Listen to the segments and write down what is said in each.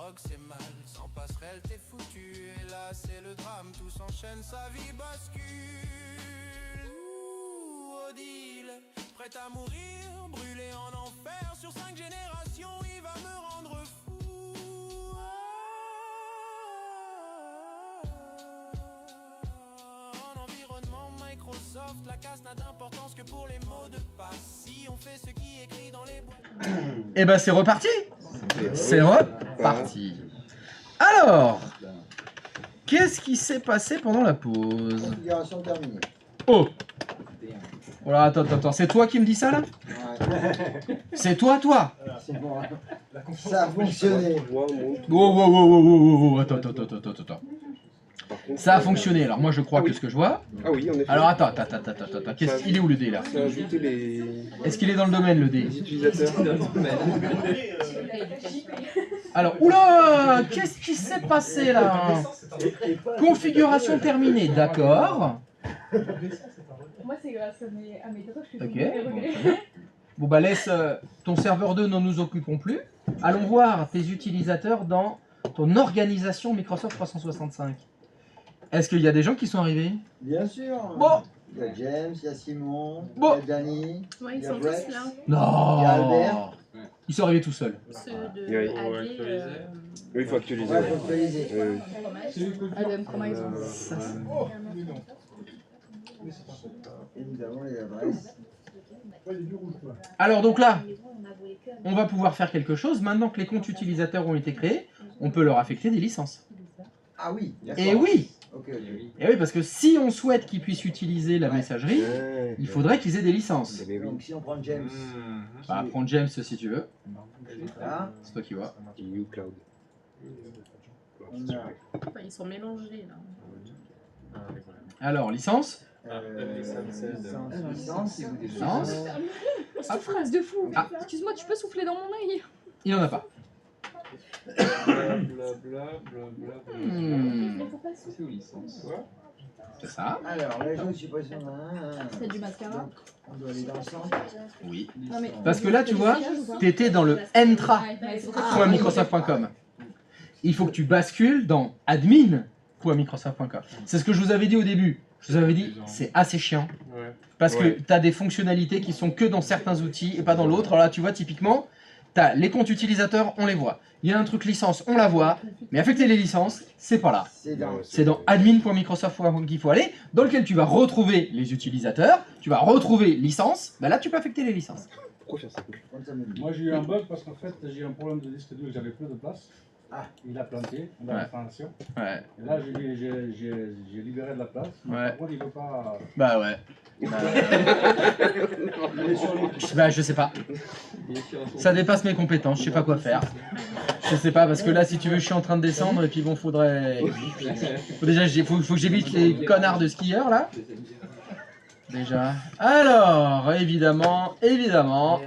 drogue c'est mal, sans passerelle t'es foutu. Et là c'est le drame, tout s'enchaîne, sa vie bascule. Ouh, Odile, prête à mourir, brûlé en enfer. Sur 5 générations, il va me rendre fou. En environnement Microsoft, la casse n'a d'importance que pour les mots de passe. Si on fait ce qui est écrit dans les boîtes. Et ben c'est reparti. C'est reparti. Alors, qu'est-ce qui s'est passé pendant la pause? Configuration terminée. Oh. Voilà, attends, c'est toi qui me dis ça là? Ouais. C'est toi? C'est bon. Ça a fonctionné. Wow, attends. Ça a fonctionné, alors moi je crois que ce que je vois... Ah oui, en effet. Alors attends, il est où le dé là? Ça ajoute les Est-ce qu'il est dans le domaine le dé? utilisateurs. Alors, oula, qu'est-ce qui s'est passé là? Configuration terminée, d'accord. Moi, c'est grâce à mes tatouages que je Ok, me bon, regret. très bien. Bon bah laisse ton serveur 2, ne nous occupons plus. Allons voir tes utilisateurs dans ton organisation Microsoft 365. Est-ce qu'il y a des gens qui sont arrivés? Bien sûr. Bon. Il y a James, il y a Simon, Bon. il y a Danny, Ouais, il ils y a sont Brett. tous là. Non. Il y a Albert. Ils sont arrivés tout seuls. Ceux de Oui. AD, Oui, il faut actualiser. Ouais, faut actualiser. ADM Promise. Et nous avons les adresses. Alors donc là, on va pouvoir faire quelque chose. Maintenant que les comptes utilisateurs ont été créés, on peut leur affecter des licences. Ah oui, d'accord. Et oui. Ok. Et oui, parce que si on souhaite qu'ils puissent utiliser la messagerie, il faudrait qu'ils aient des licences. Donc si on prend James, Bah, prends James si tu veux. là, C'est toi qui vois. uCloud. on a Ils sont mélangés là. Alors, licence. licence. Licence. Cette phrase de fou. Ah. Excuse-moi, tu peux souffler dans mon œil? Il n'en a pas. Hmm, C'est aux licences. c'est ça. Alors, la joue de suppression d'un. C'est du mascara. Donc, on doit aller dans le centre. Oui. Non, mais- Parce que là, tu vois, tu étais dans le entra.microsoft.com. Il faut que tu bascules dans admin.microsoft.com. C'est ce que je vous avais dit au début. Je vous avais dit, c'est assez chiant. Parce que tu as des fonctionnalités qui sont que dans certains outils et pas dans l'autre. Alors là, tu vois, typiquement, tu as les comptes utilisateurs, on les voit. Il y a un truc licence, on la voit. Mais affecter les licences, c'est pas là. C'est dans admin.microsoft.com qu'il faut aller, dans lequel tu vas retrouver les utilisateurs, tu vas retrouver licence. Ben là, tu peux affecter les licences. Pourquoi faire ça? Moi j'ai eu un bug parce qu'en fait j'ai eu un problème de disque dur, j'avais plus de place. Ah. Il a planté, on a Ouais. la formation. Ouais. Et là j'ai libéré de la place. Mais Ouais. par contre il veut pas. Bah ouais. Il est sur le- Bah je sais pas. Ça dépasse mes compétences, je sais pas quoi faire. Je sais pas parce que là si tu veux je suis en train de descendre et puis bon faudrait... Déjà faut que j'évite les connards de skieurs là. Déjà. Alors évidemment,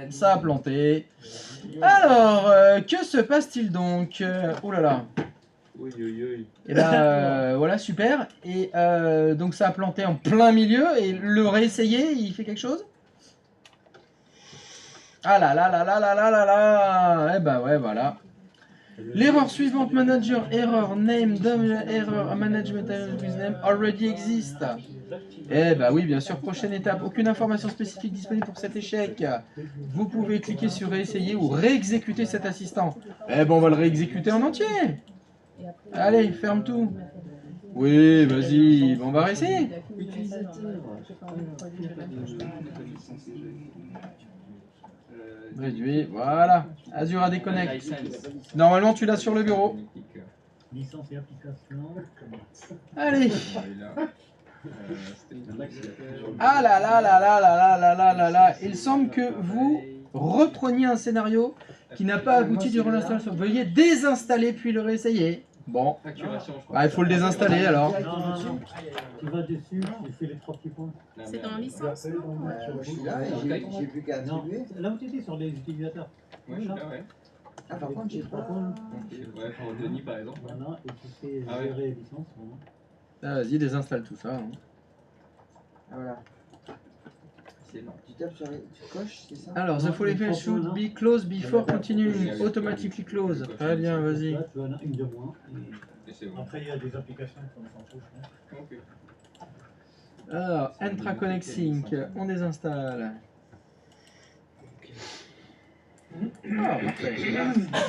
ça a planté. Alors, que se passe-t-il donc? Oh là là. Et là, voilà, super. Et donc ça a planté en plein milieu et le réessayer, il fait quelque chose? Ah là là là là là là là là. Eh bah ouais, voilà. L'erreur suivante, manager error name error management with name already exist. Eh bah oui, bien sûr, prochaine étape. Aucune information spécifique disponible pour cet échec. Vous pouvez cliquer sur réessayer ou réexécuter cet assistant. Eh ben on va le réexécuter en entier. Allez, ferme tout. Oui, vas-y, bon, on va réessayer. Réduit, voilà. Azure AD Connect. Normalement, tu l'as sur le bureau. Licence et application. Allez. Ah là là là là là là là là là là. Il semble que vous repreniez un scénario qui n'a pas abouti durant l'installation. Veuillez désinstaller puis le réessayer. Bon. Bah, il faut le désinstaller alors. Non. Tu vas dessus, tu fais les 3 petits points. C'est dans licence. Je suis là et j'ai plus qu'à Non, attribuer. là où tu étais sur les utilisateurs. Ouais, je suis là, ouais. Ah, par contre, j'ai pas. Ouais, pour Denis par exemple. Voilà, et tu fais Ah ouais. gérer les licences. Voilà. Ah, vas-y, désinstalle tout ça. Hein. Ah, voilà. c'est non. Tu tapes sur les. Tu coches, c'est ça? Alors, the full effect should be closed before continuing. Automatically close. Très bien, vas-y. Là, tu en as une de moins. Et c'est bon. Après, il y a des applications comme s'en fout, je pense. Ok. Alors, Entra Connect Sync, on désinstalle. Ah, parfait.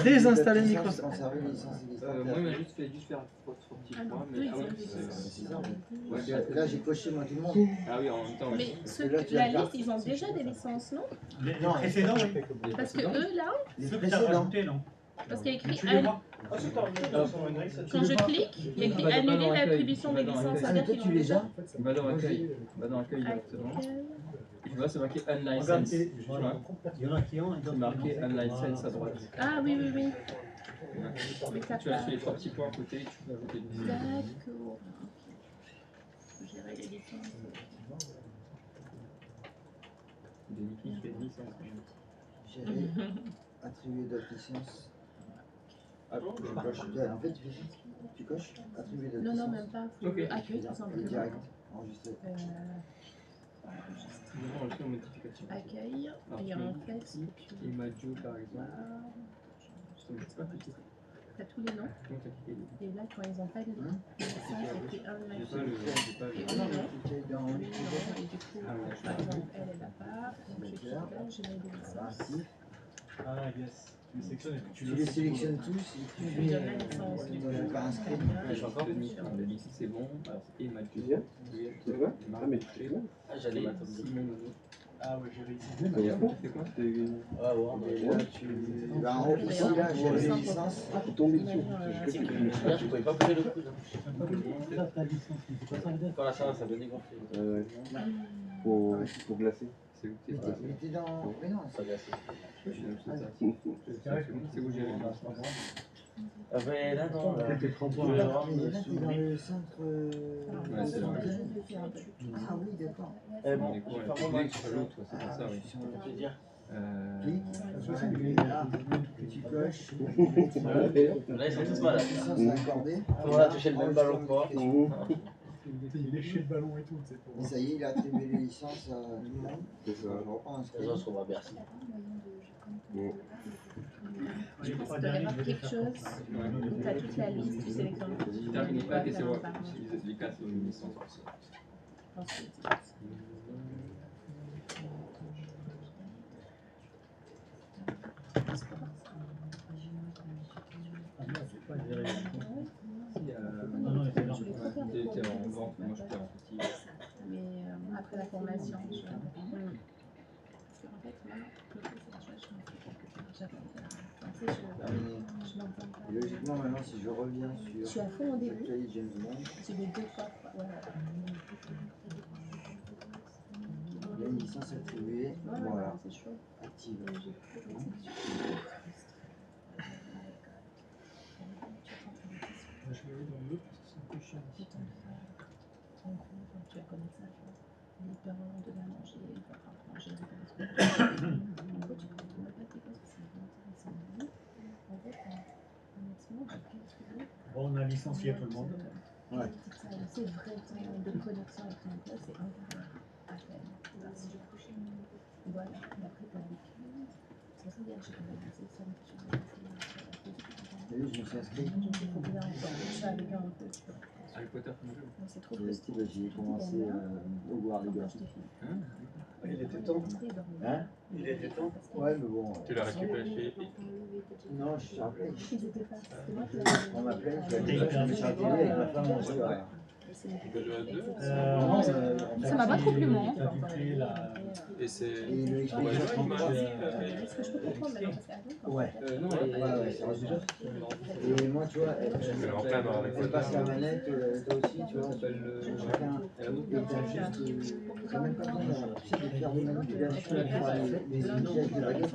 Désinstaller Microsoft. Conserver les licences Moi, il m'a illustratives. juste fait faire trois petits Ah, points, deux, mais ils ah ont oui, dit c'est- ça. C'est ça, en fait. Ouais, Là, j'ai coché moi tout le monde. Ah oui, en même temps, Mais ouais. ceux, là, tu la vas faire- liste, ils ont déjà des licences, non? Les précédents, oui. Les Parce que précédents eux, là, Les Ceux que tu as précédents. rajoutés, non. parce qu'il y a écrit Tu les vois. quand je clique, il y a écrit annuler l'attribution des licences. Ah, Ça veut mais dire toi, qu'ils tu l'ont les déjà. as? Va dans accueil. Va dans accueil directement. Accueil. Et tu vois, c'est marqué Regarde, unlicensed. c'est- Tu vois, il y en a qui ont. c'est marqué unlicensed à droite. Ah oui, oui, oui. Ouais. Mais t'as Tu vas pas. sur les trois petits points à côté, tu peux ajouter une D'accord. Gérer les licences. des licences. Gérer, attribuer d'autres licences. Ah, je coche. En fait, tu fais ça. Tu coches, attribuer d'autres Non, licences. non, même pas. Ok. Accueil, tout Et simplement. direct, enregistré. Nous avons ajouté une notification. Accueil. Et en fait, si tu Imajo par exemple. Je sais pas cliquer. as tous les noms. Comment t'as cliqué dessus? Et là, quand ils n'ont pas de license, c'est écrit un J'ai license. pas le. J'ai pas Et le. eux, non. Cliquez dans Oui, non. Et du coup, Ah ouais. par exemple, elle n'a pas. Donc, je clique là, j'ai mis des licences. Actif. Ah, yes. Tu les sélectionnes et Tu les sélectionnes tous et Je tu lui mets donne la licence. Du coup, faire un screen. Je suis encore le ici c'est bon. Alors c'est Imajo. Tu viens? Tu vois? Ah, mais tu fais bien. Ah, j'allais. Simon Nono. Ah, ouais, j'ai réussi. C'est quoi? Et là, tu. Bah, en haut, ici, là, gérer les licences. Ah, tu tombes dessus. Là, je pouvais pas bouger le coude. Ça, ta licence, mais c'est pas ça le def. Quand la ça veut dégonfler. Ouais. Faut glacer. C'est où t'es? Il était dans. Mais non, Ça glace. C'est où j'ai les licences? Ah, mais là, non. Là, T'es trop mais bon. là, t'es dans le centre. Ouais, c'est vrai. Ah oui, d'accord. Eh bon, Mais quoi, je tu vais voulais que je rajoute, toi, c'est pour ça, oui. te dire. Clique. Euh, Là, tu coches. Là, ils sont tous malades. Licence accordée. On a touché le même ballon que moi. Il léchait le ballon et tout, c'est pour. Et ça y est, il a attribué les licences à tout le monde. C'est ça. Je reprends un Les screen. gens se trouvent à Bercy. Je pense qu'il doit y avoir quelque chose où tu as toute la liste, tu sélectionnes tout. j'ai terminé pas, et c'est bon. Les quatre licences. Ensuite, Non, non, c'est je vais trop faire de T'es cours, en vente, moi je perds en petit. mais après la formation, je... Parce qu'en fait, là, je m'entends pas. Et logiquement, maintenant, si je reviens Je suis sur à fond au début, Actualise James Bond, j'ai mis 2 fois. Voilà. il y a une licence attribuée. Voilà, C'est chaud. active. Et j'ai plus d'exécution. Je vais aller dans l'autre parce que c'est un peu chiant. Tu vas connaître ça, tu vois. Les parents de la manger, enfin, manger, en gros, tu peux même pas tes gosses, c'est intéressant. En fait, honnêtement, j'ai pas trouvé. Bon, on a licencié tout le monde. Ouais. C'est vrai, de connexion avec ton poste, c'est internet. À peine. Voilà, et après, t'as vécu. C'est pour ça que hier, j'ai commencé ça, mais tu vas Et oui, je me suis inscrit. je faut bien encore. Je suis arrivée un peu, tu vois. Harry Potter comme jeu. Non, c'est trop J'ai frustrant. j'ai commencé au War les gars. Il était temps. Hein? Il était temps. Ouais, mais bon. Tu l'as récupéré chez Epic. Non, je suis rappelé. Ils étaient pas. C'est moi qui l'avais. On m'appelait, je suis sur la télé avec ma femme, on joue à. Non, Ça m'a pas trop plu, moi. T'as dû créer la. Et c'est. Et le On va jouer Xbox à Image. 33. Est-ce que je peux comprendre maintenant parce qu'avant, Ouais. Non, Ouais, c'est vrai. Et moi, tu vois, elle passe la manette, toi aussi, tu vois, chacun. Et t'as juste. T'as même pas besoin de faire des manipulations pour les usages de la baguette.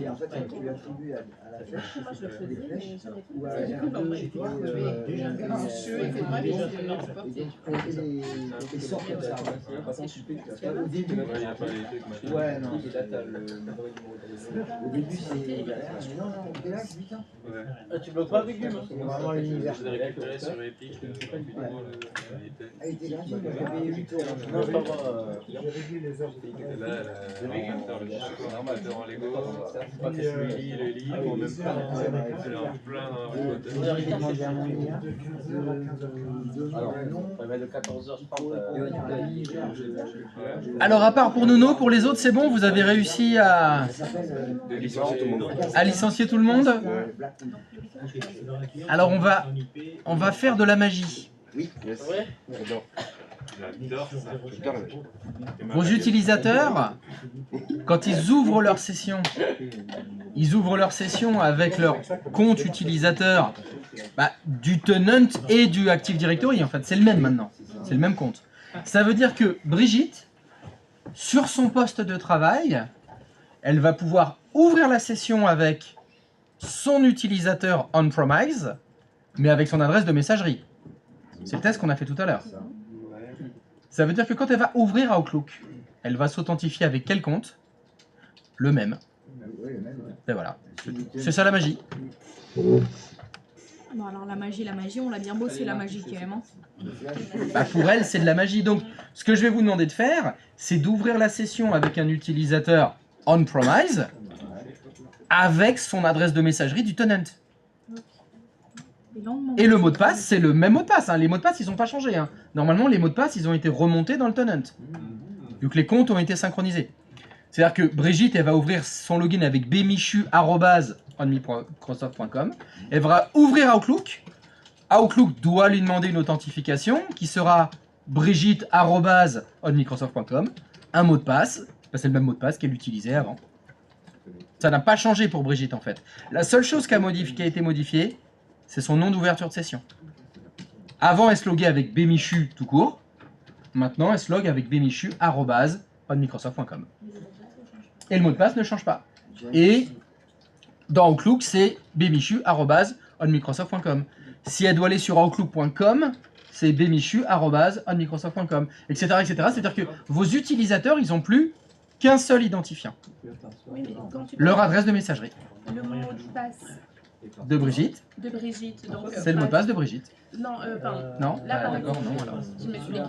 Et en fait, tu l'attribues à la Moi, je le faisais, mais jamais Ou fait. à C'est R2, bon, moi, c'était, je des sorts comme ça. Au début, ouais, non. Au début, c'est galère. Mais non, non, t'es là, 8 ans. Ah, tu bloques pas avec lui, hein? C'est vraiment l'univers. Je l'ai récupéré sur Epic. Ah, il était gratuit, mais j'ai payé 8 €. Non, c'est pas moi. J'ai réglé les heures. Et là, le normal devant Lego, c'est pas que je lis le livre en même temps. C'est en plein dans la boîte. J'ai demandé à mon lien Alors, on va mettre de 14h, je pense. Alors, à part pour Nono, pour les autres, c'est bon, vous avez réussi à De licencier tout le monde. licencier tout le monde. Alors, on va faire de la magie. Yes. Ouais. J'adore. J'adore ça. J'adore la magie. Vos utilisateurs, quand ils ouvrent leur session, avec leur compte utilisateur du tenant et du Active Directory. En fait, c'est le même maintenant. C'est le même compte. Ça veut dire que Brigitte, sur son poste de travail, elle va pouvoir ouvrir la session avec son utilisateur on-premise, mais avec son adresse de messagerie. C'est le test qu'on a fait tout à l'heure. Ça veut dire que quand elle va ouvrir Outlook, elle va s'authentifier avec quel compte? Le même. Et voilà. C'est ça la magie. Bon, alors la magie, on l'a bien bossé la magie quand même. Bah, pour elle, c'est de la magie. Donc, ce que je vais vous demander de faire, c'est d'ouvrir la session avec un utilisateur on-premise avec son adresse de messagerie du tenant. Et le mot de passe, c'est le même mot de passe. Hein. Les mots de passe, ils n'ont pas changé. Hein. Normalement, les mots de passe, ils ont été remontés dans le tenant. Vu que les comptes ont été synchronisés. C'est-à-dire que Brigitte, elle va ouvrir son login avec bmichu@onmicrosoft.com. Elle va ouvrir Outlook. Outlook doit lui demander une authentification qui sera brigitte@onmicrosoft.com. Un mot de passe. C'est le même mot de passe qu'elle utilisait avant. Ça n'a pas changé pour Brigitte en fait. La seule chose qui a été modifiée, c'est son nom d'ouverture de session. Avant, elle se loguait avec bmichu tout court. Maintenant, elle se logue avec bmichu@onmicrosoft.com. Et le mot de passe ne change pas. Et dans Outlook, c'est bmichu@onmicrosoft.com. Si elle doit aller sur outlook.com, c'est bmichu@onmicrosoft.com, etc., etc. C'est-à-dire que vos utilisateurs, ils n'ont plus qu'un seul identifiant. Oui, mais quand tu Leur adresse de messagerie. le mot de passe De Brigitte, de Brigitte, donc c'est le mot de passe de Brigitte. Non, pardon. Non? Là, par D'accord, exemple, non, alors. je m'explique.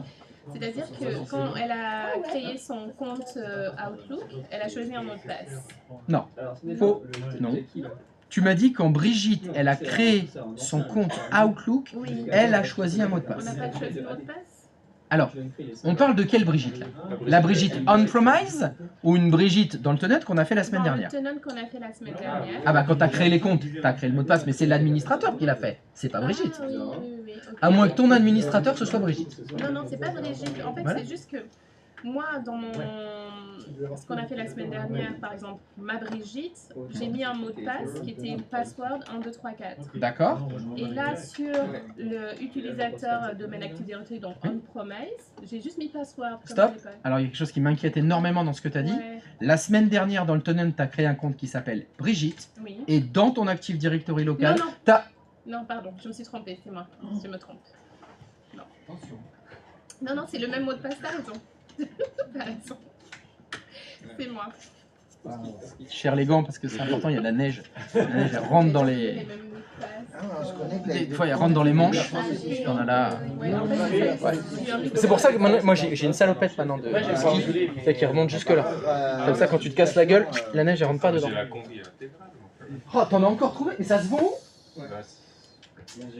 C'est-à-dire que quand elle a créé son compte Outlook, elle a choisi un mot de passe. Non. Faux. Non. Tu m'as dit quand Brigitte, elle a créé son compte Outlook, Oui. elle a choisi un mot de On passe. n'a pas choisi le mot de passe? Alors, on parle de quelle Brigitte là? La Brigitte on-premise ou une Brigitte dans le tenant qu'on a fait la semaine Dans dernière? le tenant qu'on a fait la semaine dernière. Ah bah quand tu as créé les comptes, tu as créé le mot de passe, mais c'est l'administrateur qui l'a fait, c'est pas Brigitte. Ah, oui, oui, oui, ok. À moins que ton administrateur ce soit Brigitte. Non, non, c'est pas Brigitte. En fait, Voilà. c'est juste que moi, dans mon... ce qu'on a fait la semaine dernière, par exemple, ma Brigitte, j'ai mis un mot de passe qui était password 1, 2, 3, 4. D'accord? Et là, sur le utilisateur domaine Active Directory, donc on-premise, j'ai juste mis password. comme Stop. à l'époque. Alors il y a quelque chose qui m'inquiète énormément dans ce que tu as dit. Ouais, La semaine dernière dans le tenant, tu as créé un compte qui s'appelle Brigitte. oui. Et dans ton Active Directory local, Non, non. tu as... Non, pardon, je me suis trompée, c'est moi. Je me trompe. Non. Non, non, c'est le même mot de passe, t'as raison. T'as raison. C'est moi. Cher les gants parce que c'est important, il y a de la neige. La neige elle rentre dans Les les... mêmes mots de passe. Ah non, je connais que Des fois elle rentre dans les manches. Il y en a là... Ouais, en fait, C'est pour ça que moi j'ai une salopette maintenant de ski qui remonte jusque là. Comme ça quand tu te casses la gueule, la neige elle rentre pas dedans. J'ai la combi intégrale. Oh t'en as encore trouvé? Mais ça se vend où? Bah,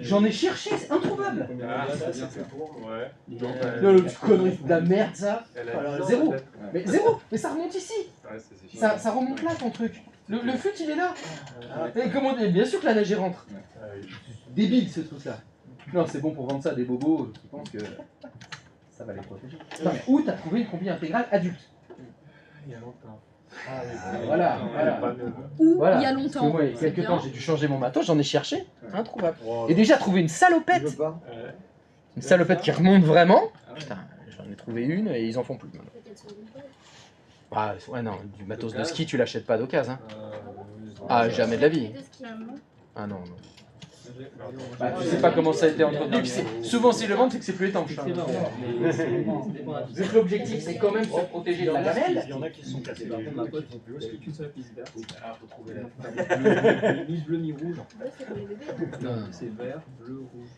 J'en ai cherché, c'est introuvable. Ah, ouais. Non, le connerie de la merde ça. Elle a Alors, 10 ans, zéro. peut-être. Mais zéro. Mais ça remonte ici. Ouais, c'est chiant. Ça remonte là ton truc. Le fut il est là. Et comment bien sûr que la neige elle rentre. Ah oui. Débile ce truc là. Non c'est bon pour vendre ça à des bobos qui pensent que ça va les protéger. Non mais où t'as trouvé une combi intégrale adulte? Il y a longtemps. Voilà, Non, voilà. il y a pas de- Ou Voilà. il y a Parce que longtemps. moi, il y a c'est quelques bien. temps j'ai dû changer mon matos, j'en ai cherché. Introuvable. Oh, Et déjà trouver une tu salopette. veux pas. ouais. Une salopette qui remonte vraiment. Putain, j'en ai trouvé une et ils en font plus maintenant. Ah ouais non, du matos de ski tu l'achètes pas d'occasion. Hein. Ah, jamais de la vie. Ah non, non. Bah, tu sais pas comment ça a été entretenu. Puis souvent, s'ils le vendent, c'est que c'est plus étanche. Hein. Vu que l'objectif, c'est quand même se protéger de la gamelle. Il y en a qui sont cassés. Par contre, ma pote, son plus haut, c'était qu'une seule piste verte. Alors, faut trouver ni bleu ni rouge. Non, c'est vert, bleu, rouge.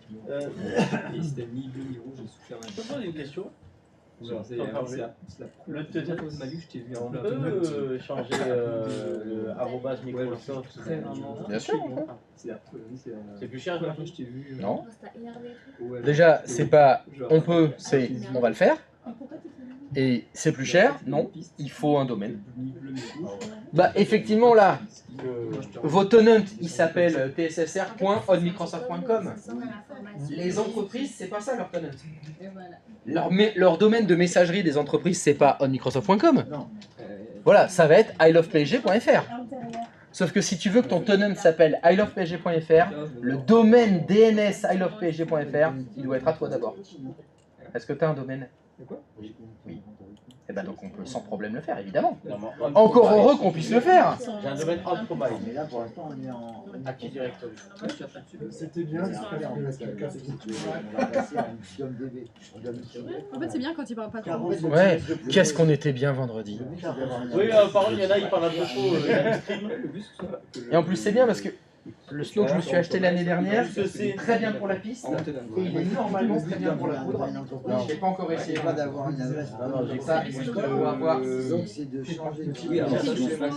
Et c'était ni bleu ni rouge, j'ai souffert un peu. Je peux poser une question? C'est la première fois de ma vie que je t'ai vu On en plein peut changer le arrobas Microsoft. Bien sûr. C'est plus cher. La première fois que je t'ai vu. Non. Ouais, Déjà, c'est pas on peut, c'est genre, on va le faire. Et c'est plus cher? Non. Il faut un domaine. ni bleu ni rouge. Bah, effectivement, là, vos tenants, il s'appelle tssr.onmicrosoft.com. Les entreprises, c'est pas ça leur tenant. Leur domaine de messagerie des entreprises, c'est pas onmicrosoft.com. Voilà, ça va être ilovepsg.fr. Sauf que si tu veux que ton tenant s'appelle ilovepsg.fr, le domaine DNS ilovepsg.fr, il doit être à toi d'abord. Est-ce que tu as un domaine? Oui. Et ben donc on peut sans problème le faire, évidemment. Encore heureux qu'on puisse le faire. J'ai un domaine on-premise. Mais là, pour l'instant, on est en Active Directory. C'était bien. on va passer à une CIOM-DB. En fait, c'est bien quand il parle pas trop. Ouais, qu'est-ce qu'on était bien vendredi. Oui, par contre, il y en a, ils parlent un peu trop. Et en plus, c'est bien parce que le Snow que je me suis acheté l'année dernière, c'est très bien pour la piste. Et il est normalement très bien pour la poudre. Je l'ai pas encore essayé. Pas d'avoir une adresse. Non, j'ai ça, il faut avoir. Donc, c'est de changer de Oui, alors ça, c'est ma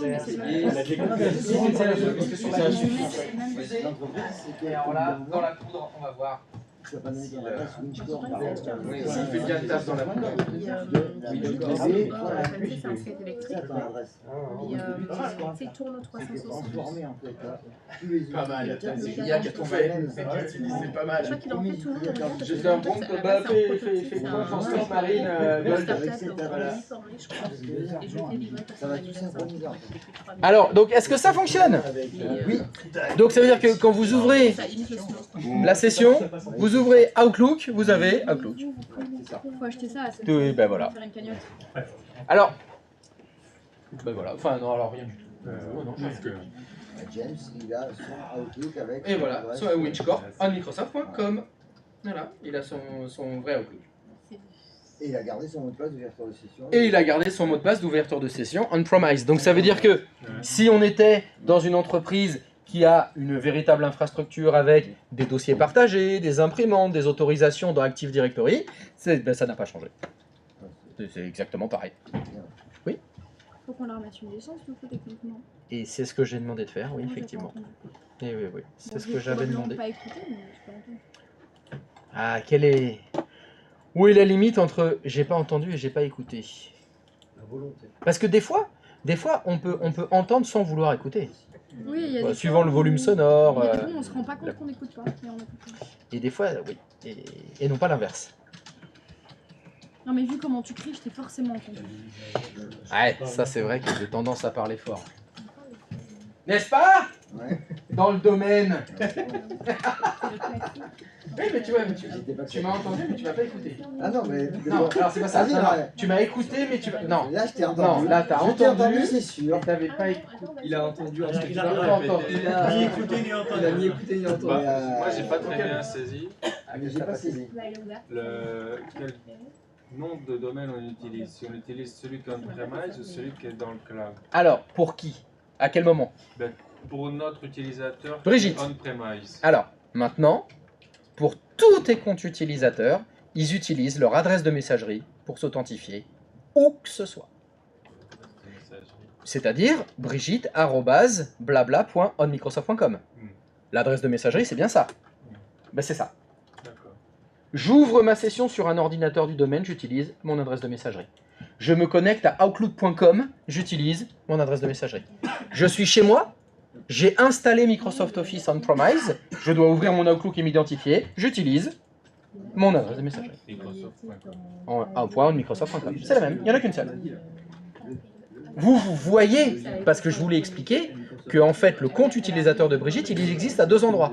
Et alors là, dans la poudre, on va voir. Tu vas pas donner ton adresse Winchcore par S'il fait bien le taf dans la poudre. C'est tourne au 360. transformé en fait. Pas mal, il y a qui a tout fait. C'est pas mal. Je crois qu'il en fait tout le monde. Juste un bon fais confiance, Marine. Ça va tout synchroniser. Alors, donc, est-ce que ça fonctionne? Oui. Donc, ça veut dire que quand vous ouvrez la session, vous ouvrez Outlook, vous avez Outlook. Faut acheter ça. Oui, ben voilà. Faire une cagnotte. Alors, ben voilà. Enfin, non, alors rien du tout. Non, rien. James, il a son Outlook avec. Et voilà, son Winchcore, onmicrosoft.com. Voilà, il a son vrai Outlook. Et il a gardé son mot de passe d'ouverture de session. Et il a gardé son mot de passe d'ouverture de session on-premise. Donc ça veut dire que si on était dans une entreprise qui a une véritable infrastructure avec des dossiers partagés, des imprimantes, des autorisations dans Active Directory, ça n'a pas changé. C'est exactement pareil. Oui. Faut qu'on leur mette une licence, du coup, techniquement. Et c'est ce que j'ai demandé de faire, oui, effectivement. Et oui, oui, c'est ce que j'avais demandé. Pas écouté, mais je peux entendre. Ah, où est la limite entre j'ai pas entendu et j'ai pas écouté? Parce que des fois on peut entendre sans vouloir écouter. Oui, il y a des Suivant le volume sonore. Il y a des fois, on se rend pas compte qu'on n'écoute pas, mais on écoute pas. Et des fois, oui. Et non pas l'inverse. Non, mais vu comment tu cries, je t'ai forcément entendu. Ouais, ça c'est vrai que j'ai tendance à parler fort. N'est-ce pas? Ouais. Dans le domaine. Oui, mais tu vois, tu m'as entendu, mais tu m'as pas écouté. Ah non, mais. Non, alors c'est pas ça. Vas-y, Non, ouais. Tu m'as écouté, mais tu m'as. Non. Là, je t'ai entendu. Non, là t'as Je t'ai entendu, c'est sûr. et t'avais pas écouté. Il a entendu. Il a pas entendu. Il a Ni écouté ni entendu. Il a ni écouté ni entendu. Moi, j'ai pas très bien saisi Mais j'ai pas saisi. quel nom de domaine on utilise. Si on utilise celui qui est on-premise ou celui qui est dans le cloud. Alors, pour qui? À quel moment? Ben, pour notre utilisateur Brigitte. on-premise. Alors, maintenant, pour tous tes comptes utilisateurs, ils utilisent leur adresse de messagerie pour s'authentifier, où que ce soit. C'est-à-dire brigitte@blabla.onmicrosoft.com. L'adresse de messagerie, c'est bien ça. Ben, c'est ça. D'accord. J'ouvre ma session sur un ordinateur du domaine, j'utilise mon adresse de messagerie. Je me connecte à outlook.com, j'utilise mon adresse de messagerie. Je suis chez moi, j'ai installé Microsoft Office on-premise, je dois ouvrir mon Outlook et m'identifier, j'utilise mon adresse de messagerie. Microsoft.com. C'est la même, il n'y en a qu'une seule. Vous voyez, parce que je vous l'ai expliqué, que en fait le compte utilisateur de Brigitte, il existe à deux endroits.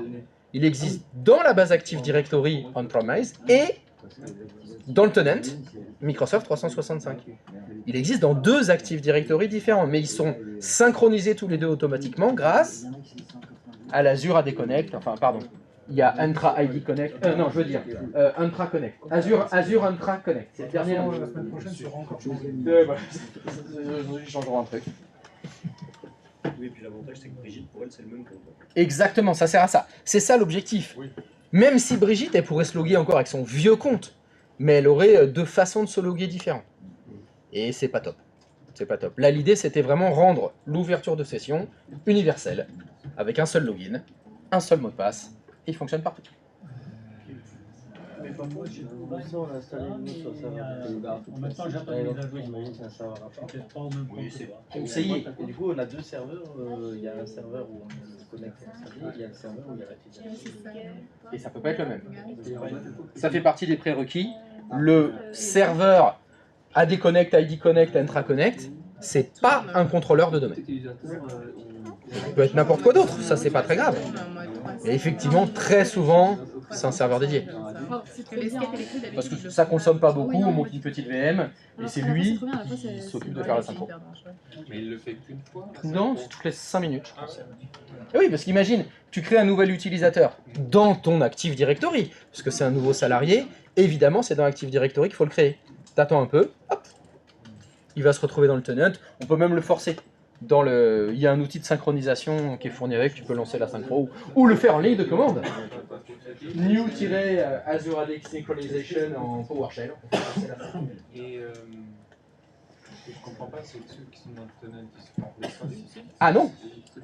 Il existe dans la base Active Directory on-premise et dans le tenant Microsoft 365. Il existe dans 2 Active Directory différents, mais ils sont synchronisés tous les deux automatiquement grâce à l'Azure AD Connect, enfin pardon, il y a Entra ID Connect, non je veux dire Entra Connect, Azure Entra Connect, c'est le dernier nom. La semaine prochaine, tu auras encore chose. Ils changeront un truc. Oui, et puis l'avantage, c'est que Brigitte, pour elle, c'est le même compte. Exactement, ça sert à ça. C'est ça l'objectif. Oui. Même si Brigitte, elle pourrait se loguer encore avec son vieux compte, mais elle aurait 2 façons de se loguer différentes. Et c'est pas top. C'est pas top. Là, l'idée, c'était vraiment rendre l'ouverture de session universelle, avec un seul login, un seul mot de passe, et il fonctionne partout. Mais pas moi, j'ai on a installé une autre sur le serveur. En même temps, j'attends les mises à jour. J'imagine que c'est un serveur à part. Peut-être pas au même Oui, compte. c'est conseillé. Et du coup, on a 2 serveurs. Il y a un serveur où on se connecte à un serveur, il y a le serveur où il y a la Et ça peut pas être le même. Ça fait partie des prérequis. Le serveur AD Connect, ID Connect, Entra Connect, c'est pas un contrôleur de domaine. Il peut être n'importe quoi d'autre, ça c'est pas très grave. Et effectivement, très souvent, c'est un serveur dédié. Parce que ça consomme pas beaucoup, on monte une petite VM, et c'est lui qui s'occupe de faire la synchro. Mais il le fait qu'une fois. Non, c'est toutes les 5 minutes, je pense. Et oui, parce qu'imagine, tu crées un nouvel utilisateur dans ton Active Directory, parce que c'est un nouveau salarié, évidemment, c'est dans Active Directory qu'il faut le créer. T'attends un peu, hop, il va se retrouver dans le tenant, on peut même le forcer. Il y a un outil de synchronisation qui est fourni avec, tu peux lancer la synchro ou le faire en ligne de commande. New-Azure AD Synchronization en PowerShell. Et ce que je comprends pas, c'est que ceux qui sont dans le tenant, ils se font redescendre. Ah non.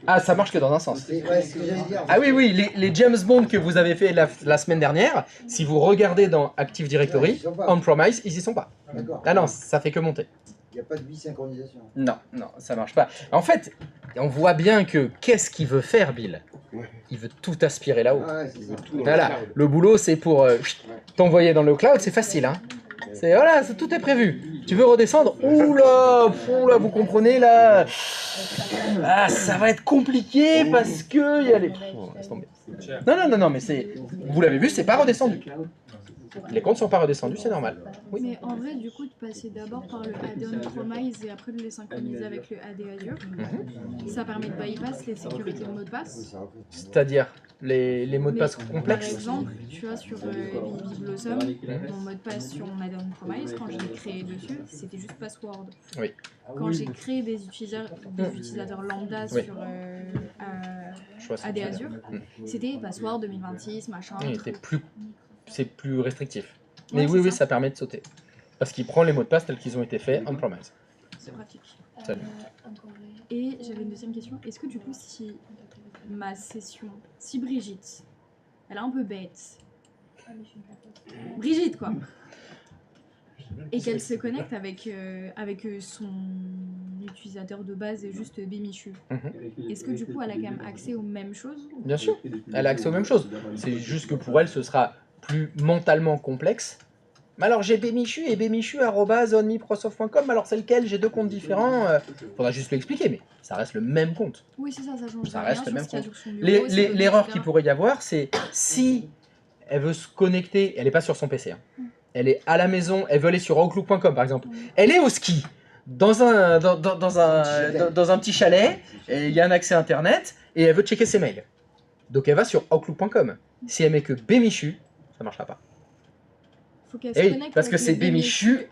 Ah, ça marche que dans un sens. Ouais, ce que j'allais dire. Ah oui, oui, les James Bond que vous avez fait la semaine dernière, si vous regardez dans Active Directory, on-premise, ils y sont pas. D'accord. Ah non, ça fait que monter. Il n'y a pas de bisynchronisation. Non, non, ça marche pas. En fait, on voit bien que qu'est-ce qu'il veut faire, Bill? Il veut tout aspirer là-haut. Ah ouais, c'est ça. Voilà, le boulot c'est pour t'envoyer dans le cloud, c'est facile, hein. C'est voilà, tout est prévu. Tu veux redescendre? Oula, vous comprenez là? Ah, ça va être compliqué parce que il y a les. Oh, laisse tomber. Non, mais c'est. Vous l'avez vu, c'est pas redescendu. Les comptes sont pas redescendus, c'est normal. Oui. Mais en vrai, du coup, de passer d'abord par le AD on-premise et après de les synchroniser avec le AD Azure, ça permet de bypass les sécurités de mots de passe. C'est-à-dire les mots de passe Par complexes. exemple, tu vois, sur Vivi Blossom, mon mot de passe sur mon AD on-premise, quand je l'ai créé dessus, c'était juste password. Oui. Quand j'ai créé des utilisateurs lambda sur AD Azure, c'était password 2026, machin. Oui, truc. c'est plus restrictif. Ouais, Mais oui, c'est ça permet de sauter. Parce qu'il prend les mots de passe tels qu'ils ont été faits on-premise. C'est pratique. Salut. Et j'avais une deuxième question. Est-ce que du coup, si ma session, si Brigitte, elle est un peu bête, Brigitte quoi, et qu'elle se connecte avec son utilisateur de base et juste Bémichu, est-ce que du coup elle a quand même accès aux mêmes choses? Bien sûr, elle a accès aux mêmes choses. C'est juste que pour elle, ce sera plus mentalement complexe. Mais alors j'ai Bémichu et bémichu@onmicrosoft.com, alors c'est lequel? J'ai 2 comptes différents. Faudra juste l'expliquer, mais ça reste le même compte. Oui, c'est ça, ça change Ça rien reste sur le même ce qu'il y a compte. sur son bureau, ses données, L'erreur etc. qu'il pourrait y avoir, c'est si elle veut se connecter, elle n'est pas sur son PC, hein. Elle est à la maison, elle veut aller sur Outlook.com par exemple. Elle est au ski, dans un petit chalet, et il y a un accès internet, et elle veut checker ses mails. Donc elle va sur Outlook.com. Si elle met que Bémichu, ça ne marchera pas. Faut qu'elle se Et oui, connecte parce que avec c'est le Bémichu,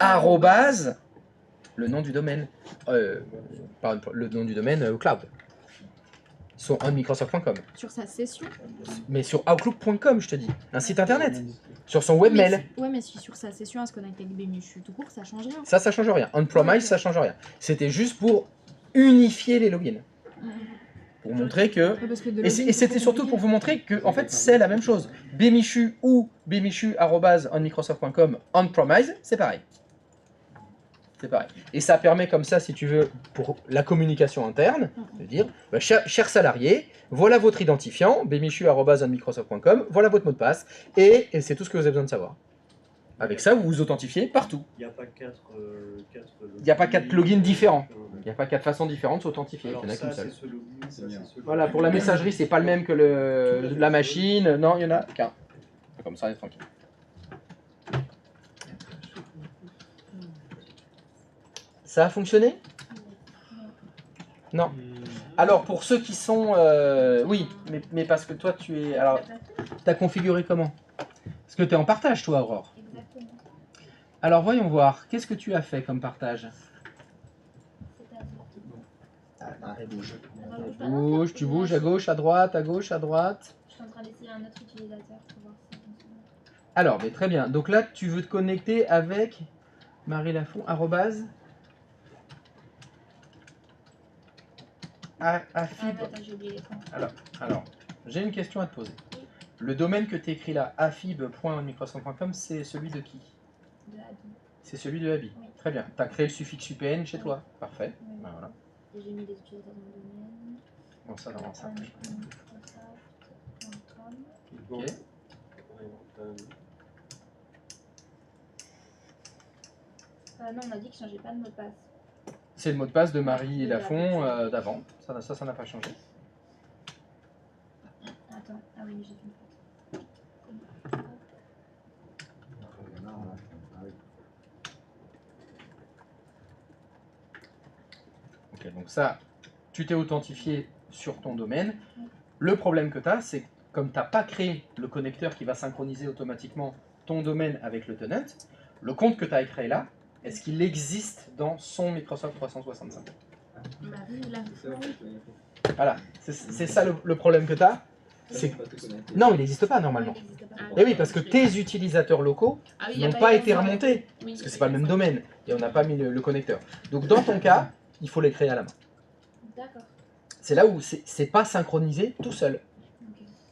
le nom du domaine. Le nom du domaine au cloud. Ils sont onmicrosoft.com. sur sa session. Mais sur Outlook.com, je te dis. Un site internet. Sur son webmail. Ouais, mais si sur sa session elle se connecte avec Bémichu tout court, ça change rien. Ça change rien. On-premise, ça change rien. C'était juste pour unifier les logins. Pour montrer que... Ouais, parce que de Et login, c'était c'est surtout pour vous montrer que en fait, c'est la même chose. Bémichu ou bémichu@onmicrosoft.com on-premise, c'est pareil. C'est pareil. Et ça permet comme ça, si tu veux, pour la communication interne, de dire, bah, cher salarié, voilà votre identifiant, bémichu@onmicrosoft.com, voilà votre mot de passe, et c'est tout ce que vous avez besoin de savoir. Avec ça, vous vous authentifiez partout. Il n'y a pas 4 Il n'y a pas 4 logins différents. Il n'y a pas 4 façons différentes de s'authentifier. Il y en a qu'une seule. Voilà, pour la messagerie, c'est pas le même que la machine. Non, il y en a qu'un. Comme ça, on est tranquille. Ça a fonctionné? Non. Alors, pour ceux qui sont... oui, mais parce que toi, tu es... Alors, tu as configuré comment? Parce que tu es en partage, toi, Aurore. Exactement. Alors, voyons voir. Qu'est-ce que tu as fait comme partage? Tu bouges à gauche, à droite, à gauche, à droite. Je suis en train d'essayer un autre utilisateur pour voir si ça fonctionne. Alors, mais très bien. Donc là, tu veux te connecter avec Marie Lafont, arrobase... AFib. Attends, j'ai oublié l'écran. Alors, j'ai une question à te poser. Le domaine que tu écris là, afib.microsoft.com, c'est celui de qui? De Abi. C'est celui de Abi. Oui. Très bien. Tu as créé le suffixe UPN chez Oui. toi. Parfait. Oui. Ben voilà. Et j'ai mis des utilisateurs dans le domaine. Bon, ça rend ça. Microsoft.com. Ok. Non, on a dit que je changeais pas de mot de passe. C'est le mot de passe de Marie Lafont d'avant. Ça n'a pas changé. Attends, ah oui, mais j'ai fait une faute. Ok, donc ça, tu t'es authentifié sur ton domaine. Le problème que tu as, c'est que comme tu n'as pas créé le connecteur qui va synchroniser automatiquement ton domaine avec le tenant, le compte que tu as créé là, est-ce qu'il existe dans son Microsoft 365? Marie Lafont. Voilà, c'est ça le problème que tu as. Non, il n'existe pas normalement. Et oui, parce que tes utilisateurs locaux n'ont pas été remontés, parce que c'est pas le même domaine, et on n'a pas mis le connecteur. Donc dans ton cas, il faut les créer à la main. D'accord. C'est là où c'est pas synchronisé tout seul.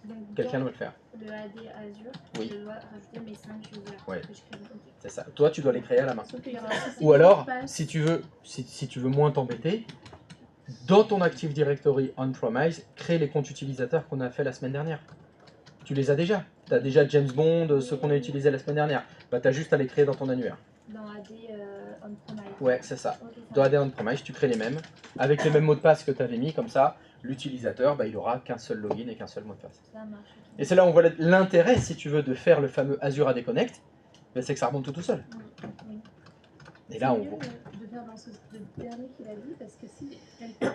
Donc, Quelqu'un doit le faire. Le AD Azure, Oui. je dois rajouter mes 5 users Ouais. que je crée. Ok. C'est ça. Toi, tu dois les créer à la main. Sauf qu'il y aura aussi Ou des alors, mots de passe. si tu veux moins t'embêter, dans ton Active Directory on-premise, crée les comptes utilisateurs qu'on a fait la semaine dernière. Tu les as déjà. Tu as déjà James Bond, ceux qu'on a utilisés la semaine dernière. Bah, tu as juste à les créer dans ton annuaire. Dans AD on-premise. Ouais, c'est ça. Ok, ça Dans va. AD on-premise, tu crées les mêmes, avec les mêmes mots de passe que tu avais mis, comme ça, l'utilisateur, bah, il aura qu'un seul login et qu'un seul mot de passe. Ça marche. Et c'est là où on voit l'intérêt, si tu veux, de faire le fameux Azure AD Connect, bah, c'est que ça remonte tout seul. Oui. Et là, on C'est mieux de faire dans ce dernier qu'il a dit, parce que si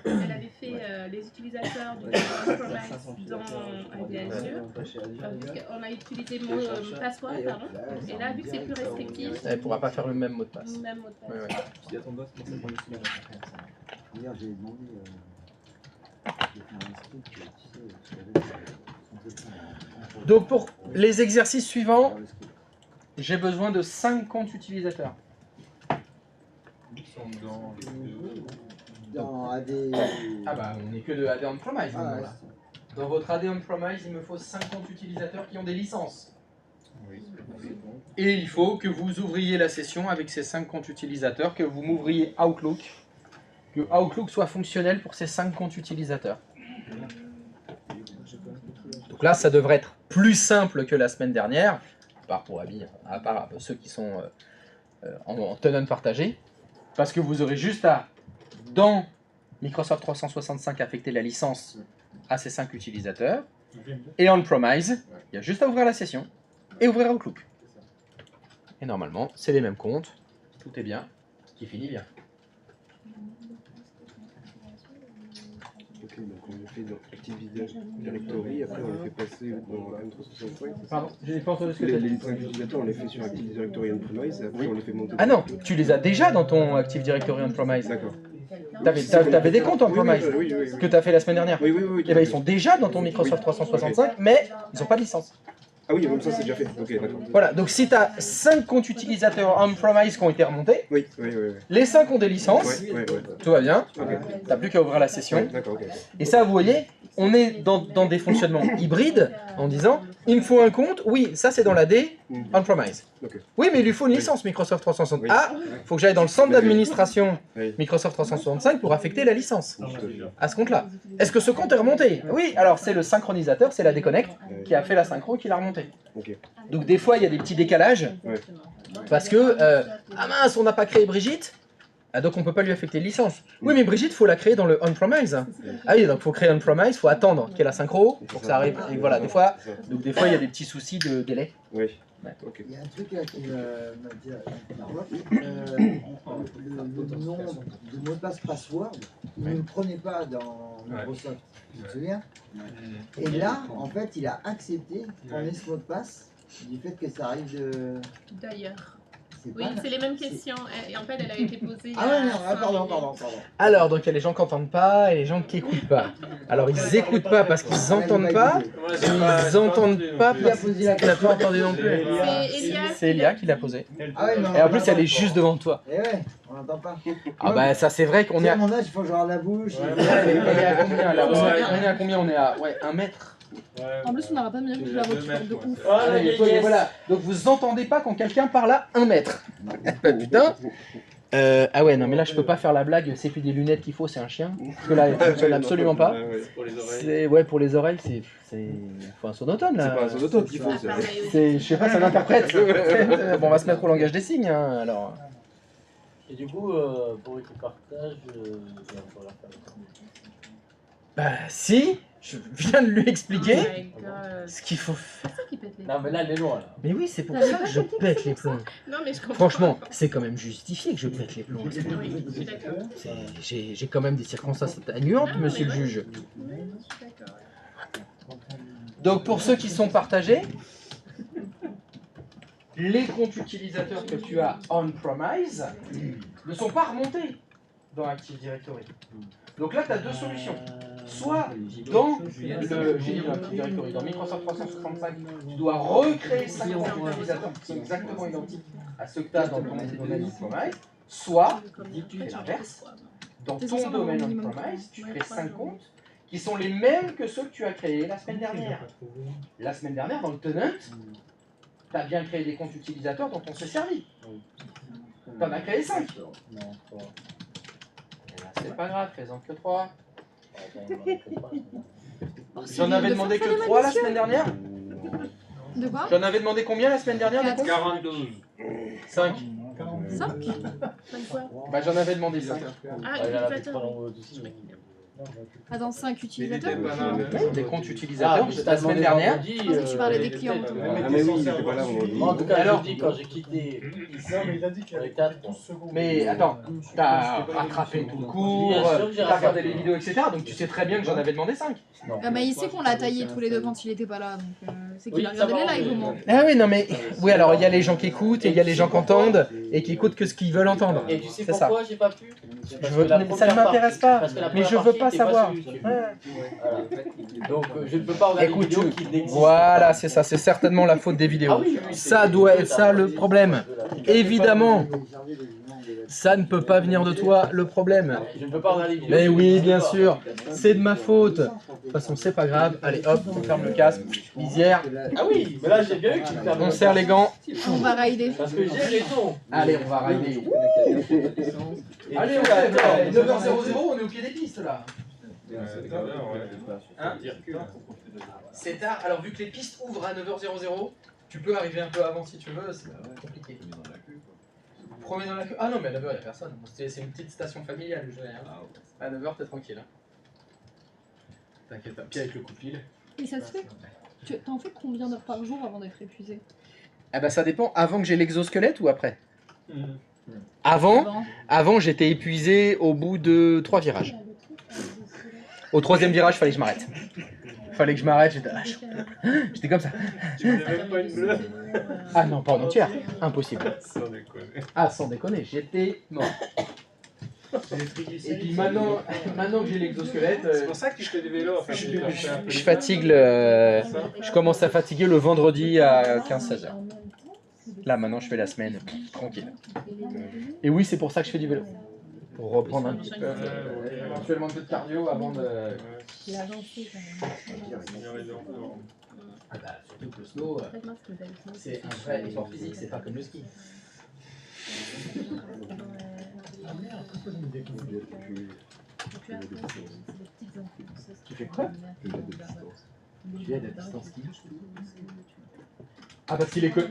elle avait fait les utilisateurs du on-premise dans AD Azure, on a utilisé mon password, pardon, et là, vu que c'est plus restrictif, elle ne pourra pas faire le même mot de passe. même mot de passe. Ouais, ouais. Tu dis à ton boss, comment ça prend une semaine. Hier, j'ai demandé de faire un script, tu sais, je savais Donc pour les exercices suivants, j'ai besoin de 5 comptes utilisateurs. dans AD. Ah bah on n'est que de AD on-premise. Ah, là. Dans votre AD on-premise, il me faut 5 comptes utilisateurs qui ont des licences. Et il faut que vous ouvriez la session avec ces 5 comptes utilisateurs, que vous m'ouvriez Outlook, que Outlook soit fonctionnel pour ces 5 comptes utilisateurs. Donc là, ça devrait être plus simple que la semaine dernière, à part pour Abi, à part ceux qui sont en tenant partagé, parce que vous aurez juste à, dans Microsoft 365, affecter la licence à ces 5 utilisateurs, et on-premise, il y a juste à ouvrir la session et ouvrir Outlook. Et normalement, c'est les mêmes comptes, tout est bien, qui finit bien. Ok, donc on le fait dans Active Directory, après on le fait passer dans M365. Pardon, je n'ai pas entendu ce que tu as Les dit. 5 utilisateurs, on les fait sur Active Directory on-premise, et après on les fait monter. Ah non, tu les as déjà dans ton Active Directory on-premise. D'accord. T'avais des comptes on-premise oui. que tu as fait la semaine dernière. Oui, oui, oui. Et ben ils sont déjà dans ton Microsoft 365, mais ils n'ont pas de licence. Ah oui, même ça c'est déjà fait. Ok, d'accord. Voilà, donc si tu as 5 comptes utilisateurs on-premise qui ont été remontés, Oui. les 5 ont des licences, Ouais. tout va bien, Ok. t'as plus qu'à ouvrir la session. D'accord, ok. Et ça, vous voyez, on est dans des fonctionnements hybrides en disant, il me faut un compte, oui, ça c'est dans l'AD on-premise. Ok. Oui, mais il lui faut une licence Microsoft 365. Oui. Ah, il faut que j'aille dans le centre d'administration Oui. Microsoft 365 pour affecter la licence à ce compte-là. Est-ce que ce compte est remonté? Oui, alors c'est le synchronisateur, c'est la déconnect qui a fait la synchro et qui l'a remonté. Ok. Donc des fois, il y a des petits décalages Ouais. parce que, ah mince, on n'a pas créé Brigitte. Ah, donc on peut pas lui affecter de licence. Oui, mais Brigitte, faut la créer dans le on-premise. Ah oui, donc faut créer on-premise, faut attendre qu'il y ait la synchro pour que ça arrive. Et voilà, des fois, il y a des petits soucis de délai. Oui. Ok. Il y a un truc là qui m'a dit le nom de mot de passe password, il ne le prenait pas dans Microsoft, tu te souviens? Et là, en fait, il a accepté qu'on ait ce mot de passe du fait que ça arrive de... D'ailleurs. C'est Oui, pas- c'est les mêmes questions. Et en fait, elle a été posée. Ah ouais, non, pardon. Alors, donc il y a les gens qui n'entendent pas et les gens qui n'écoutent pas. Alors, ils n'écoutent pas parce qu'ils n'entendent pas, et ils n'entendent pas parce qu'ils n'ont pas entendu non plus. C'est Elia qui l'a posé. Ah ouais, non, Et en plus, elle est juste devant toi. Eh ouais, on n'entend pas. Ah bah ça, c'est vrai qu'on est À à... mon âge, il faut que je regarde la bouche. On est à combien là? On est à combien? On est à 1 mètre. En plus, on n'aura pas mieux que la voiture de ouf. Voilà. Donc vous entendez pas quand quelqu'un parle à 1 mètre. Bah, putain. Ah ouais, non mais là je peux pas faire la blague, c'est plus des lunettes qu'il faut, c'est un chien. Parce que là, il fonctionne absolument pas. Pour les oreilles. C'est ouais, pour les oreilles, c'est faut un sonotone là. C'est pas un sonotone qu'il faut, c'est je sais pas, c'est un interprète. Bon, on va se mettre au langage des signes hein, alors. Et du coup, pour le partage, il va falloir faire Bah si, je viens de lui expliquer Oh my God. ce qu'il faut faire. C'est ça qui pète les Non, mais là, elle est loin là. Mais oui, c'est pour ça que je pète les plombs. Non, mais je comprends. Franchement, c'est quand même justifié que je pète les plombs. Oui, je suis d'accord. J'ai quand même des circonstances atténuantes, monsieur le juge. Oui, je suis d'accord. Donc pour ceux qui sont partagés, les comptes utilisateurs que tu as on-premise ne sont pas remontés dans Active Directory. Donc là, tu as deux solutions. Soit dans Active Directory, dans Microsoft 365, tu dois recréer 5 comptes utilisateurs qui sont exactement identiques à ceux que tu as dans ton domaine on-premise, soit, tu fais l'inverse, dans ton domaine on-premise, tu crées 5 comptes qui sont les mêmes que ceux que tu as créés la semaine dernière. La semaine dernière, dans le tenant, tu as bien créé des comptes utilisateurs dont on s'est servi. Tu en as créé 5. C'est pas grave, fais-en que 3. J'en avais demandé que 3 la semaine dernière. De quoi? J'en avais demandé combien la semaine dernière des comptes? 42. 5. 5? Bah j'en avais demandé 5. Ah, utilisateur. Attends, 5 utilisateurs? Des comptes utilisateurs la semaine dernière. Parce que tu parlais des clients. Ah mais oui, il était pas là vendredi. En tout cas, Alors, je dis quand j'ai quitté ici, il a dit qu'il y avait 4 secondes. Mais attends, t'as rattrapé tout le cours, Bien sûr que j'ai t'as regardé rattrapé. les vidéos, etc. Donc tu sais très bien que j'en avais demandé 5. Ah bah il sait qu'on l'a taillé tous les deux quand il était pas là, donc c'est qu'il Oui, a regardé ça va, les lives au moins. Ah oui, non mais... Oui, alors il y a les gens qui écoutent et il y a les gens qui entendent et qui écoutent que ce qu'ils veulent entendre. Et tu sais C'est ça. pourquoi j'ai pas pu? Ça ne m'intéresse pas, mais je veux pas savoir. Voilà. Donc je ne peux pas regarder Écoute, des vidéos qui n'existent voilà, c'est ça, c'est certainement la faute des vidéos. Ah oui, oui, Ça doit être ça le problème. Évidemment, ça ne peut pas venir de toi le problème. Je ne peux pas regarder des vidéos. Mais oui, bien sûr, c'est de ma faute. De toute façon, c'est pas grave. Allez, hop, on ferme le casque, lisière, Ah oui, mais là j'ai bien eu que tu me fermes. on serre les gants. On va rider. Parce que j'ai raison. Allez, on va rider. Allez, on Attends, fait 9h00, on est au pied des pistes là. Hein? C'est tard, alors vu que les pistes ouvrent à 9h00, tu peux arriver un peu avant si tu veux, c'est compliqué. Premier dans la queue. Ah non, mais à 9h il n'y a personne. C'est une petite station familiale, je dirais. À 9h t'es tranquille. Hein. T'inquiète pas. Puis avec le coup de fil. Et ça se fait? T'en fais combien d'heures par jour avant d'être épuisé? Ah bah ça dépend, avant que j'ai l'exosquelette ou après? Avant j'étais épuisé au bout de 3 virages. Au 3e virage, fallait que je m'arrête. Fallait que je m'arrête, j'étais comme ça. Tu n'avais même pas une bleue? Ah non, pas en entière, impossible. Sans déconner. Ah, sans déconner, j'étais mort. Et puis maintenant que j'ai l'exosquelette, C'est pour ça que tu fais du vélo en fait. je fatigue je commence à fatiguer le vendredi à 15-16h. Là maintenant je fais la semaine, tranquille. Et oui, c'est pour ça que je fais du vélo. Pour reprendre un petit peu, éventuellement un peu de cardio avant de... Ah bah surtout que le snow, c'est un vrai effort physique, c'est pas comme le ski. Tu fais quoi? Tu aides à distance ski. Ah parce qu'il est que...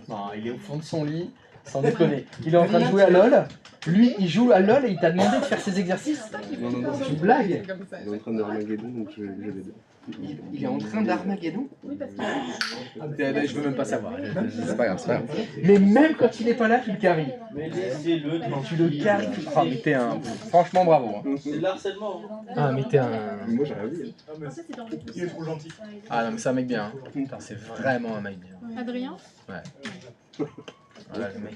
Non, il est au fond de son lit. Sans déconner. Il est en train de jouer à LoL. Lui, il joue à LoL et il t'a demandé de faire ses exercices. Non, Tu blagues. il est en train d'Armageddon, donc je l'aide. Il est en train d'Armageddon. Oui, parce que Je veux même pas savoir. C'est pas grave, c'est pas grave. Mais même quand il est pas là, tu le carries. Mais laissez-le Tu le carries. Ah, mais t'es un. Franchement, bravo. Hein. C'est de l'harcèlement. Ah, mais t'es un. Moi, j'ai rien dit. Il est trop gentil. Ah, non, mais c'est un mec bien. Hein. Putain, c'est vraiment un mec bien. Adrien. Ouais. Voilà, le mec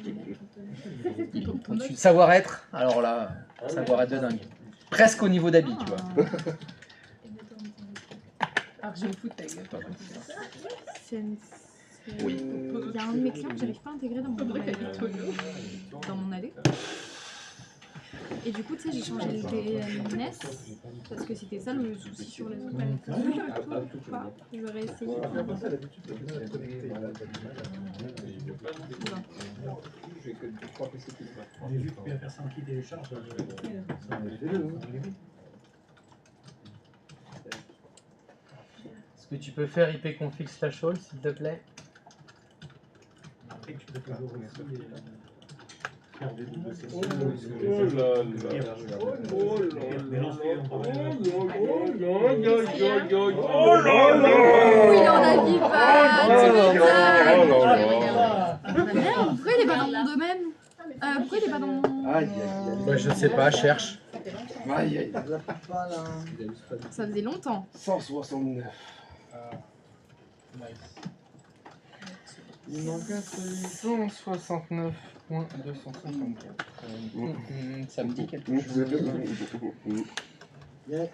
il est au-dessus de savoir-être. Alors là, savoir-être de dingue. Presque au niveau d'habit, tu vois. Alors je me fous de ta gueule. Oui. Il y a un de mes clients que j'arrive pas à intégrer dans mon allée. Et du coup, tu sais, j'ai changé le DNS parce que c'était ça le souci sur les autres. Je vais réessayer. J'ai que 3 PC qui se battent. On a vu qu'il y a personne qui télécharge. Est-ce que tu peux faire ipconfig/all, s'il te plaît? Après, tu peux toujours aussi faire des doubles sessions. Oh il en a dit pas. Merde, pourquoi il est pas dans mon domaine? Pourquoi il est pas dans mon... Ouais, je sais pas, cherche. Aïe, aïe. Ça faisait longtemps. 169. Il manque un seul. 169.254. Ça me dit quelque chose. Il y a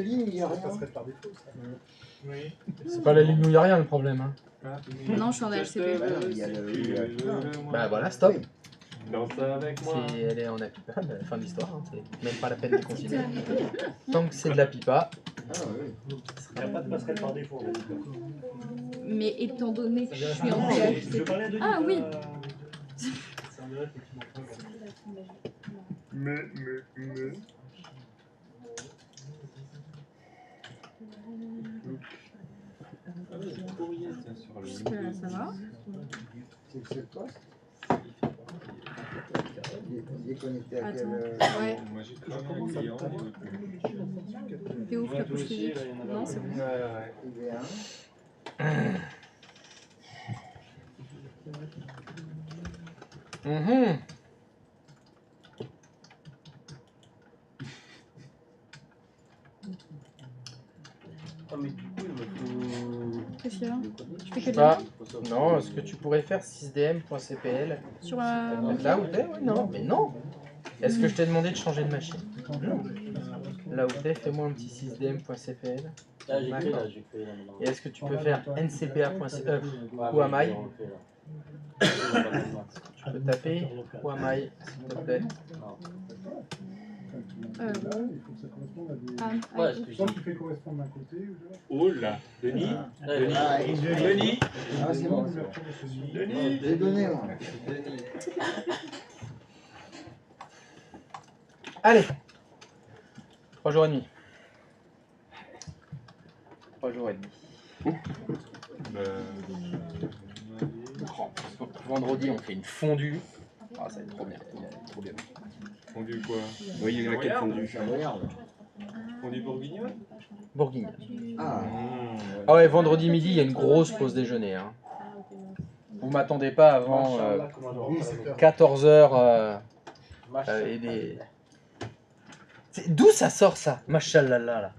une ligne, il y a rien. C'est pas la ligne où il n'y a rien le problème. Hein. Non, je suis en DHCP. Bah voilà, stop. Danse avec moi. Si elle est en apipa, bah, fin de l'histoire. Hein. C'est même pas la peine de considérer. Tant que c'est de la pipa. Il n'y a pas de passerelle par défaut. Mais étant donné que je suis en DHCP... Ah oui. Mais. Jusque-là, ça va. C'est le poste. Il est connecté à quel... Ouais. Moi j'ai déjà un client. T'es ouf, la touche physique. Non, c'est bon. Il est un. Ah, mais du coup, il me faut. Qu'est-ce qu'il y a? Tu fais que de Bah, la non, est-ce que tu pourrais faire 6dm.cpl sur là où t'es? Oui, non, mais non. Est-ce que je t'ai demandé de changer de machine? Non. Là où t'es, fais-moi un petit 6dm.cpl. Là, j'ai créé là, j'ai créé là maintenant. Et est-ce que tu peux faire ncpa.cpl ou amai? Tu peux taper ou amai, s'il te plaît. Ouais, Soit tu fais correspondre d'un côté ou de l'autre. Oh là, Denis. Denis. Ah, c'est bon. J'ai donné, moi. Allez, 3 jours et demi. 3 jours et demi. Vendredi, on fait une fondue. Ah, ça va être trop bien. Trop bien. Fondue quoi? Oui, il y en a qui font du Fondue bourguignonne? Bourguigne. Ah. Ah ouais, vendredi midi, il y a une grosse pause déjeuner. Hein. Vous m'attendez pas avant 14h et des... D'où ça sort ça? Machallah là.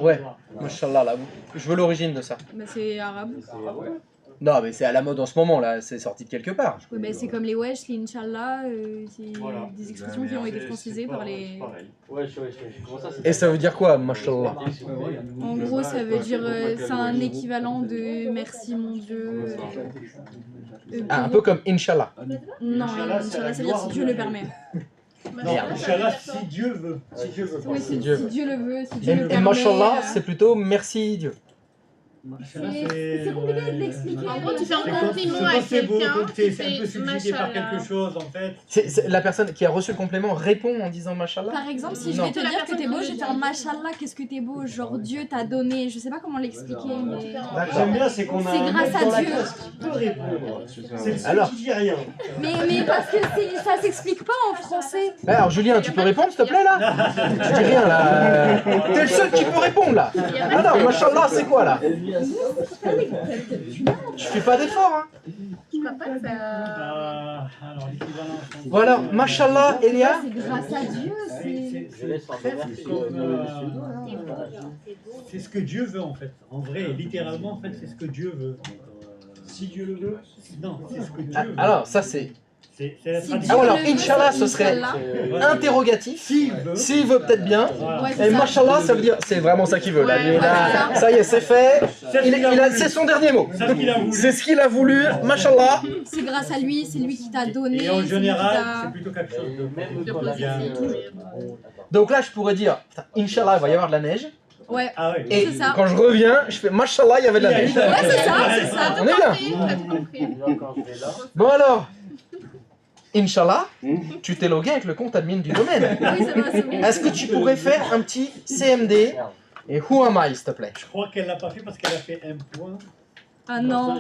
Ouais, machallah là. Je veux l'origine de ça. Bah, c'est arabe. Non, mais c'est à la mode en ce moment là, c'est sorti de quelque part. Oui, bah, c'est comme les wesh, les Inch'Allah, c'est des expressions qui ont été francisées par les... Et ça veut dire quoi, machallah? En gros, ça veut dire, c'est un équivalent de merci mon Dieu. Ah, un peu comme Inch'Allah. Non, Inch'Allah, ça veut dire si Dieu le permet. Merde. Inch'Allah, si Dieu veut. Si Dieu veut. Oui, si Dieu le veut, si Dieu le Et permet. machallah, c'est plutôt merci Dieu. C'est compliqué de l'expliquer. En gros, tu fais un C'est compliment quand à c'est beau, quelqu'un. donc Tu c'est un peu fais subjugué par machallah. quelque chose en fait. C'est la personne qui a reçu le complément répond en disant machallah. Par exemple, si je Non. vais te dire que t'es beau, je vais te dire machallah, qu'est-ce que t'es beau, genre Dieu t'a donné, je sais pas comment l'expliquer, mais. J'aime bien, c'est qu'on a C'est un grâce mec à dans la Dieu. classe qui peut répondre. C'est le Alors. seul qui dit rien. Mais parce que ça s'explique pas en français. Alors Julien, tu peux répondre s'il te plaît là? Tu dis rien là. T'es le seul qui peut répondre là. Alors machallah c'est quoi là? Je fais pas d'effort hein. Je crois pas que ça. Alors l'équivalent. Bon alors, machallah Elia. C'est grâce à Dieu, c'est. Je laisse en C'est ce que Dieu veut en fait. En vrai, littéralement, en fait, c'est ce que Dieu veut. Si Dieu le veut. Non, c'est ce que Dieu Ah, veut. alors ça c'est. C'est la Si tradition. Ah alors Dieu le veut, Inch'Allah c'est ce serait Inch'Allah. interrogatif. S'il Veut peut-être bien. Voilà. Ouais, c'est Et ça. machallah ça veut dire c'est vraiment ça qu'il veut là. Ouais, Lui, là, voilà. ça y est c'est fait. C'est ce qu'il a voulu. C'est son dernier mot. C'est ce qu'il a voulu. C'est ce qu'il a voulu. Machallah. C'est grâce à lui, c'est lui qui t'a donné. Et en c'est lui qui général, t'a- c'est plutôt quelque chose de Même De quand la positif. Donc là je pourrais dire putain, Inch'Allah il va y avoir de la neige. Ouais. Ah ouais. Et C'est ça. quand je reviens je fais machallah il y avait de la neige. Ouais, c'est ça, c'est ça. On est bien. T'as tout compris. quand je vais là, Bon alors. Inch'Allah, tu t'es logué avec le compte admin du domaine. Oui, c'est vrai, c'est bon. Est-ce que tu pourrais faire un petit CMD et who am I, s'il te plaît? Je crois qu'elle l'a pas fait parce qu'elle a fait un point. Ah non.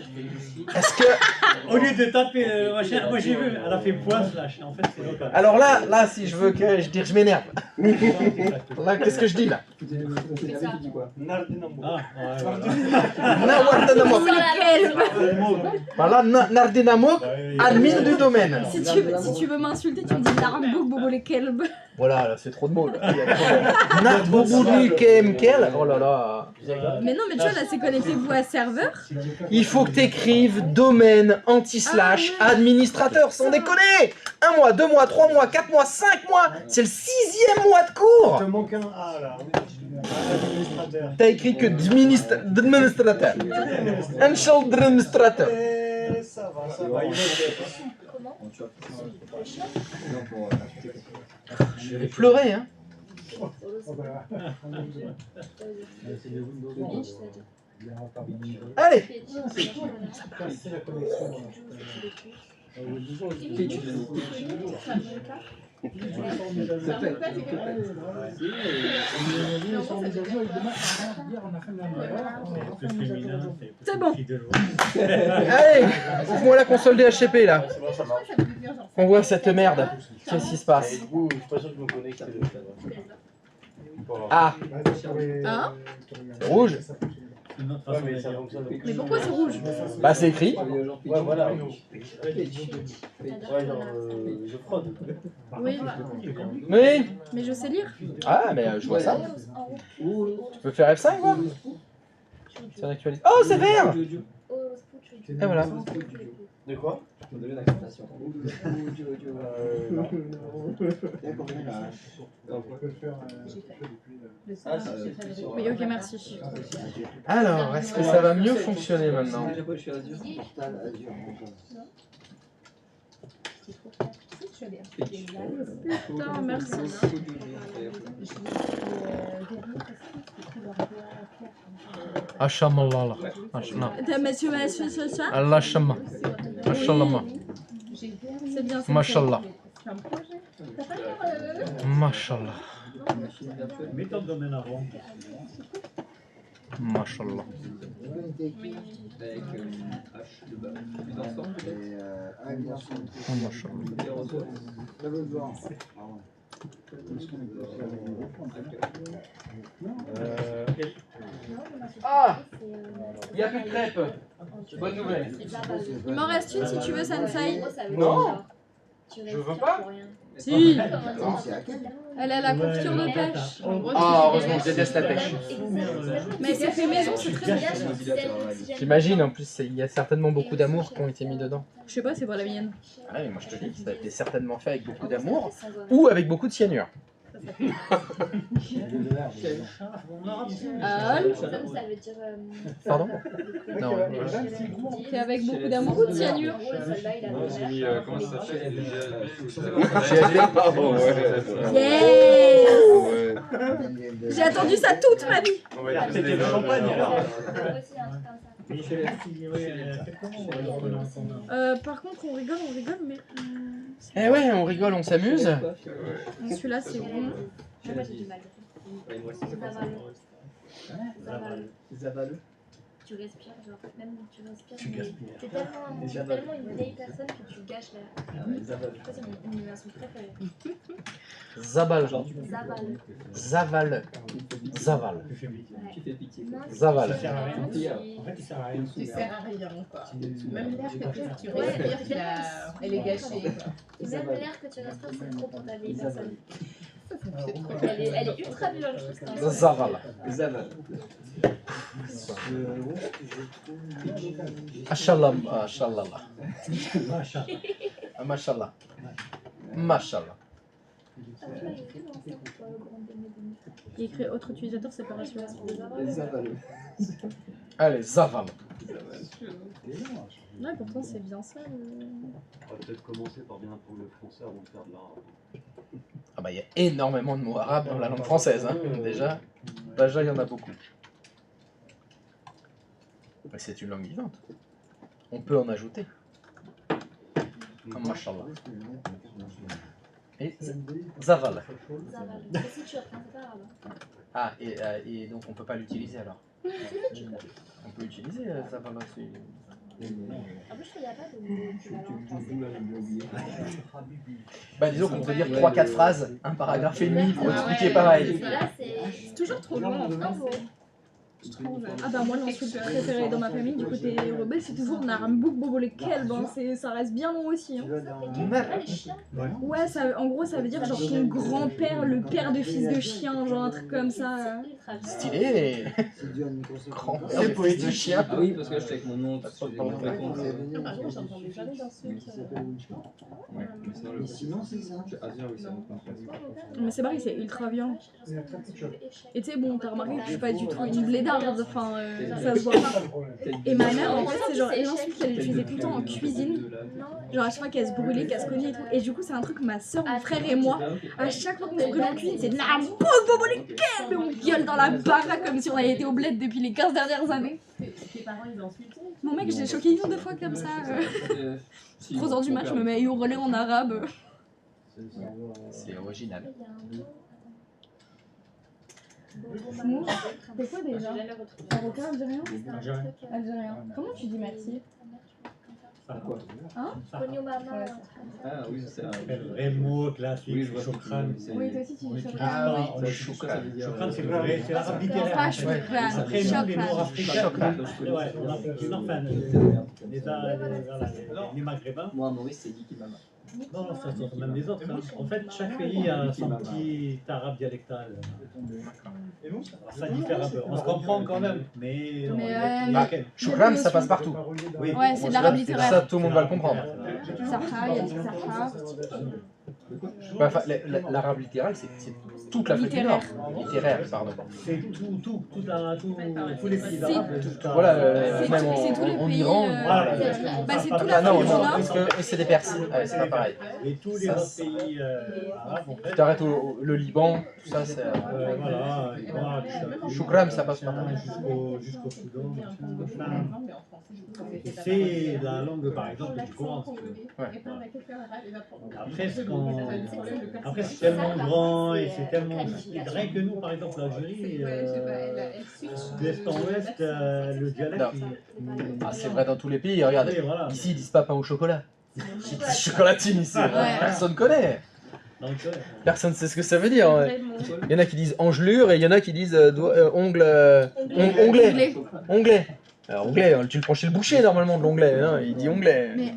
Est-ce que... Au lieu de taper machin, moi j'ai vu, elle a fait point slash. En fait, c'est local. Alors là, si je veux que je dise, je m'énerve. Là, qu'est-ce que je dis là? Ah, Voilà, Nardinamok, admin du domaine. Si tu veux m'insulter, tu me dis Narbouk Bobo les Kelb. Voilà, là, c'est trop de mots. Nardboubou Kel. Oh là là. Mais non, mais tu vois, là, c'est connectez-vous à serveur. Il faut que tu écrives domaine anti-slash administrateur, sans déconner. 1 mois, 2 mois, 3 mois, 4 mois, 5 mois. C'est le 6e mois de cours. Il te manque un A là. Administrateur. T'as écrit que d'administrateur. Un seul d'administrateur. Ça va, ça va. Je vais pleurer, hein. Allez. C'est bon. Allez, ouvre-moi la console DHCP là. On voit cette merde. Qu'est-ce qui se passe? et du coup, je suis pas sûr que je me connecte. Ah, Hein? c'est rouge. Ouais, mais ça fonctionne. Mais pourquoi c'est rouge? Bah c'est écrit. Ouais, voilà. Ouais, genre, je fraude. Oui, Oui. mais je sais lire. Ah, mais je vois ça. Tu peux faire F5 voir? C'est actualisé. Oh, c'est vert. Et voilà. De quoi? Oui, ok, merci. Alors, est-ce que ça va mieux fonctionner maintenant? Putain, merci. Hashamallah. Monsieur, Allah shama. Mashallah. c'est bien ça. Mashallah. Mashallah. Mets ton domaine avant. Mashallah. Ah, il n'y a plus de crêpes. Bonne nouvelle. Il m'en reste une si tu veux, Sansai. Non, je veux pas. Si. Elle a la confiture de pêche. Ah, heureusement, je déteste la pêche. Mais c'est fait maison, c'est très bien. J'imagine, en plus, il y a certainement beaucoup d'amour qui ont été mis dedans. Je sais pas, c'est pas la mienne. Ah oui, moi je te dis, ça a été certainement fait avec beaucoup d'amour ou avec beaucoup de cyanure. Ça veut dire. Pardon? Non. C'est avec beaucoup d'amour ou de cyanure? J'ai mis, comment ça s'appelle? Yes! J'ai attendu ça toute ma vie! C'était le champagne alors. Par contre, on rigole, mais. Eh ouais, on rigole, on s'amuse. Celui-là, c'est bon. Moi, j'ai du mal. Zavaleux. Tu respires, genre, même tu respires. Tu gaspilles. T'es tellement une vieille personne que tu gâches l'air. Zavaleux. Ça, c'est mon inversion préférée. Zabal. Zavale. Zaval. Zaval. Tu fais pitié. Zaval. Ça sert à rien. En fait, il sert à rien. Tu sers à rien, quoi. Même l'air que tu Ouais, respires, elle est gâchée. Même l'air que tu respires, c'est trop pour ta vieille personne. Elle est ultra violente, je trouve. Zaval. Zaval. Mashallah. Mashallah. Mashallah. Mashallah. Il écrit autre utilisateur, c'est pas rassurant. Zavaleux. Allez, Zaval. Ouais, pourtant, c'est bien ça. On va peut-être commencer par bien apprendre le français avant de faire de l'arabe. Ah bah il y a énormément de mots arabes dans la langue française, hein. Déjà, il y en a beaucoup. Mais c'est une langue vivante. On peut en ajouter. Ah, mashallah. Et Zaval. Ah, et donc on peut pas l'utiliser alors. On peut utiliser Zaval aussi. En plus, il n'y a pas de Bah disons qu'on peut dire 3-4 phrases, un paragraphe et demi pour expliquer pareil. C'est toujours trop long en français. Ah bah moi l'insulte préférée dans ma famille du côté rebelle c'est toujours Narambouk Bobo les Kelbs, hein. Ça reste bien long aussi. Hein. Ouais, ça, en gros ça veut dire genre ton grand-père, le père de fils de chien, genre un truc comme ça. Stylé. Grand-père de fils de chien. Ah oui, parce que j'étais avec mon nom, parce que j'ai Par contre j'entendais jamais d'insultes. Mais sinon c'est ça. Mais c'est pareil, c'est ultra violent. Et tu sais bon, t'as remarqué que je suis pas du tout une blédarde, enfin ça se voit pas. Et ma mère en fait c'est genre l'insulte qu'elle utilisait tout le temps en cuisine. Genre à chaque fois qu'elle se brûlait, qu'elle se cognait et tout. Et du coup c'est un truc que ma soeur, mon frère et moi, à chaque fois qu'on se brûle en cuisine, c'est de la boum boum les kebs. Mais on gueule dans la baraque comme si on avait été au bled depuis les 15 dernières années. Tes parents ils insultent. Mon mec, j'ai choqué une ou deux fois comme ça. 3h du match, je me mets à hurler en arabe. C'est original. Mour, c'est quoi déjà? Marocain, algérien? Algérien. Comment tu dis merci? Hein? Ah oui, c'est un vrai mot classique. Oui, je vois. Oui, toi aussi tu dis chokran. Ah oui, le chokran. Chokran, c'est vrai, c'est l'arabe littéraire. Ah, chokran. Après, nous, les mots africains, Chokran. ouais, on a enfin, les Maghrébins. Moi, Maurice, c'est dit qu'il m'a. Non, ça c'est même des autres. Hein. En fait, chaque pays a son petit arabe dialectal. Alors, ça diffère un peu. On se comprend quand même, mais... Chokran, ça passe partout. Oui. Ouais, c'est de l'arabe littéraire. Ça, tout le monde va le comprendre. Sarha, il y a du Sarha. Bah, enfin, l'arabe littéral, c'est toute l'Afrique du Nord. Littéraire, pardon. C'est tous les pays d'arabe. Voilà, même c'est tous les en pays, Iran. Bah, c'est toute Ah non, l'Afrique du non, Nord. parce que c'est des Perses. Ouais, c'est pas pareil. Et tous les autres pays arabes, en fait. Tu t'arrêtes le Liban, tout ça, c'est. Voilà, Choukram, ça passe pas. Jusqu'au Soudan. C'est la langue, par exemple, du Coran. Après, c'est tellement grand et c'est tellement. Rien que nous, par exemple, l'Algérie, d'est en ouest, le dialecte. Ah, c'est vrai dans tous les pays. Regardez, ici ils disent pas pain au chocolat. Ils disent chocolatine ici. Personne connaît. Personne ne sait ce que ça veut dire. Ouais. Il y en a qui disent engelure et il y en a qui disent onglet. Alors, onglet, tu le prends chez le boucher normalement de l'onglet, hein, il dit onglet. Mais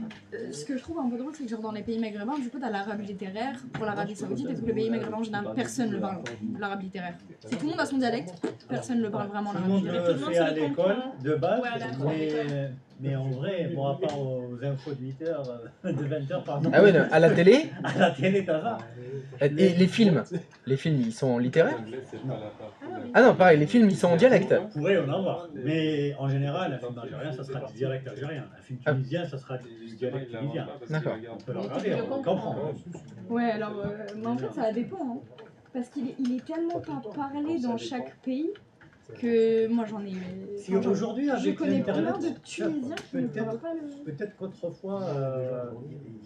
ce que je trouve un peu drôle, c'est que genre dans les pays maghrébins, du coup, t'as l'arabe littéraire pour l'Arabie Saoudite et tous les pays maghrébins en général, personne ne parle l'arabe littéraire. Si tout le monde a son dialecte, personne ne le parle vraiment Tout le l'arabe monde littéraire. le fait à l'école de base, Mais en vrai, bon, à part aux infos de 8h, de 20h, pardon. Ah oui, non, à la télé. À la télé, t'as ça. Et les films, ils sont littéraires? Ah non, pareil, les films, ils sont en dialecte. On pourrait en avoir. Mais en général, un film algérien, ça sera du dialecte algérien. Un film tunisien, ça sera du dialecte tunisien. D'accord. On peut le regarder, on comprend. Ouais, alors, mais en fait, ça dépend. Hein. Parce qu'il est tellement pas parlé dans chaque pays que moi j'en ai. Si aujourd'hui, je avec connais plein l'Internet, de Tunisiens qui ne parlent pas le. peut-être qu'autrefois,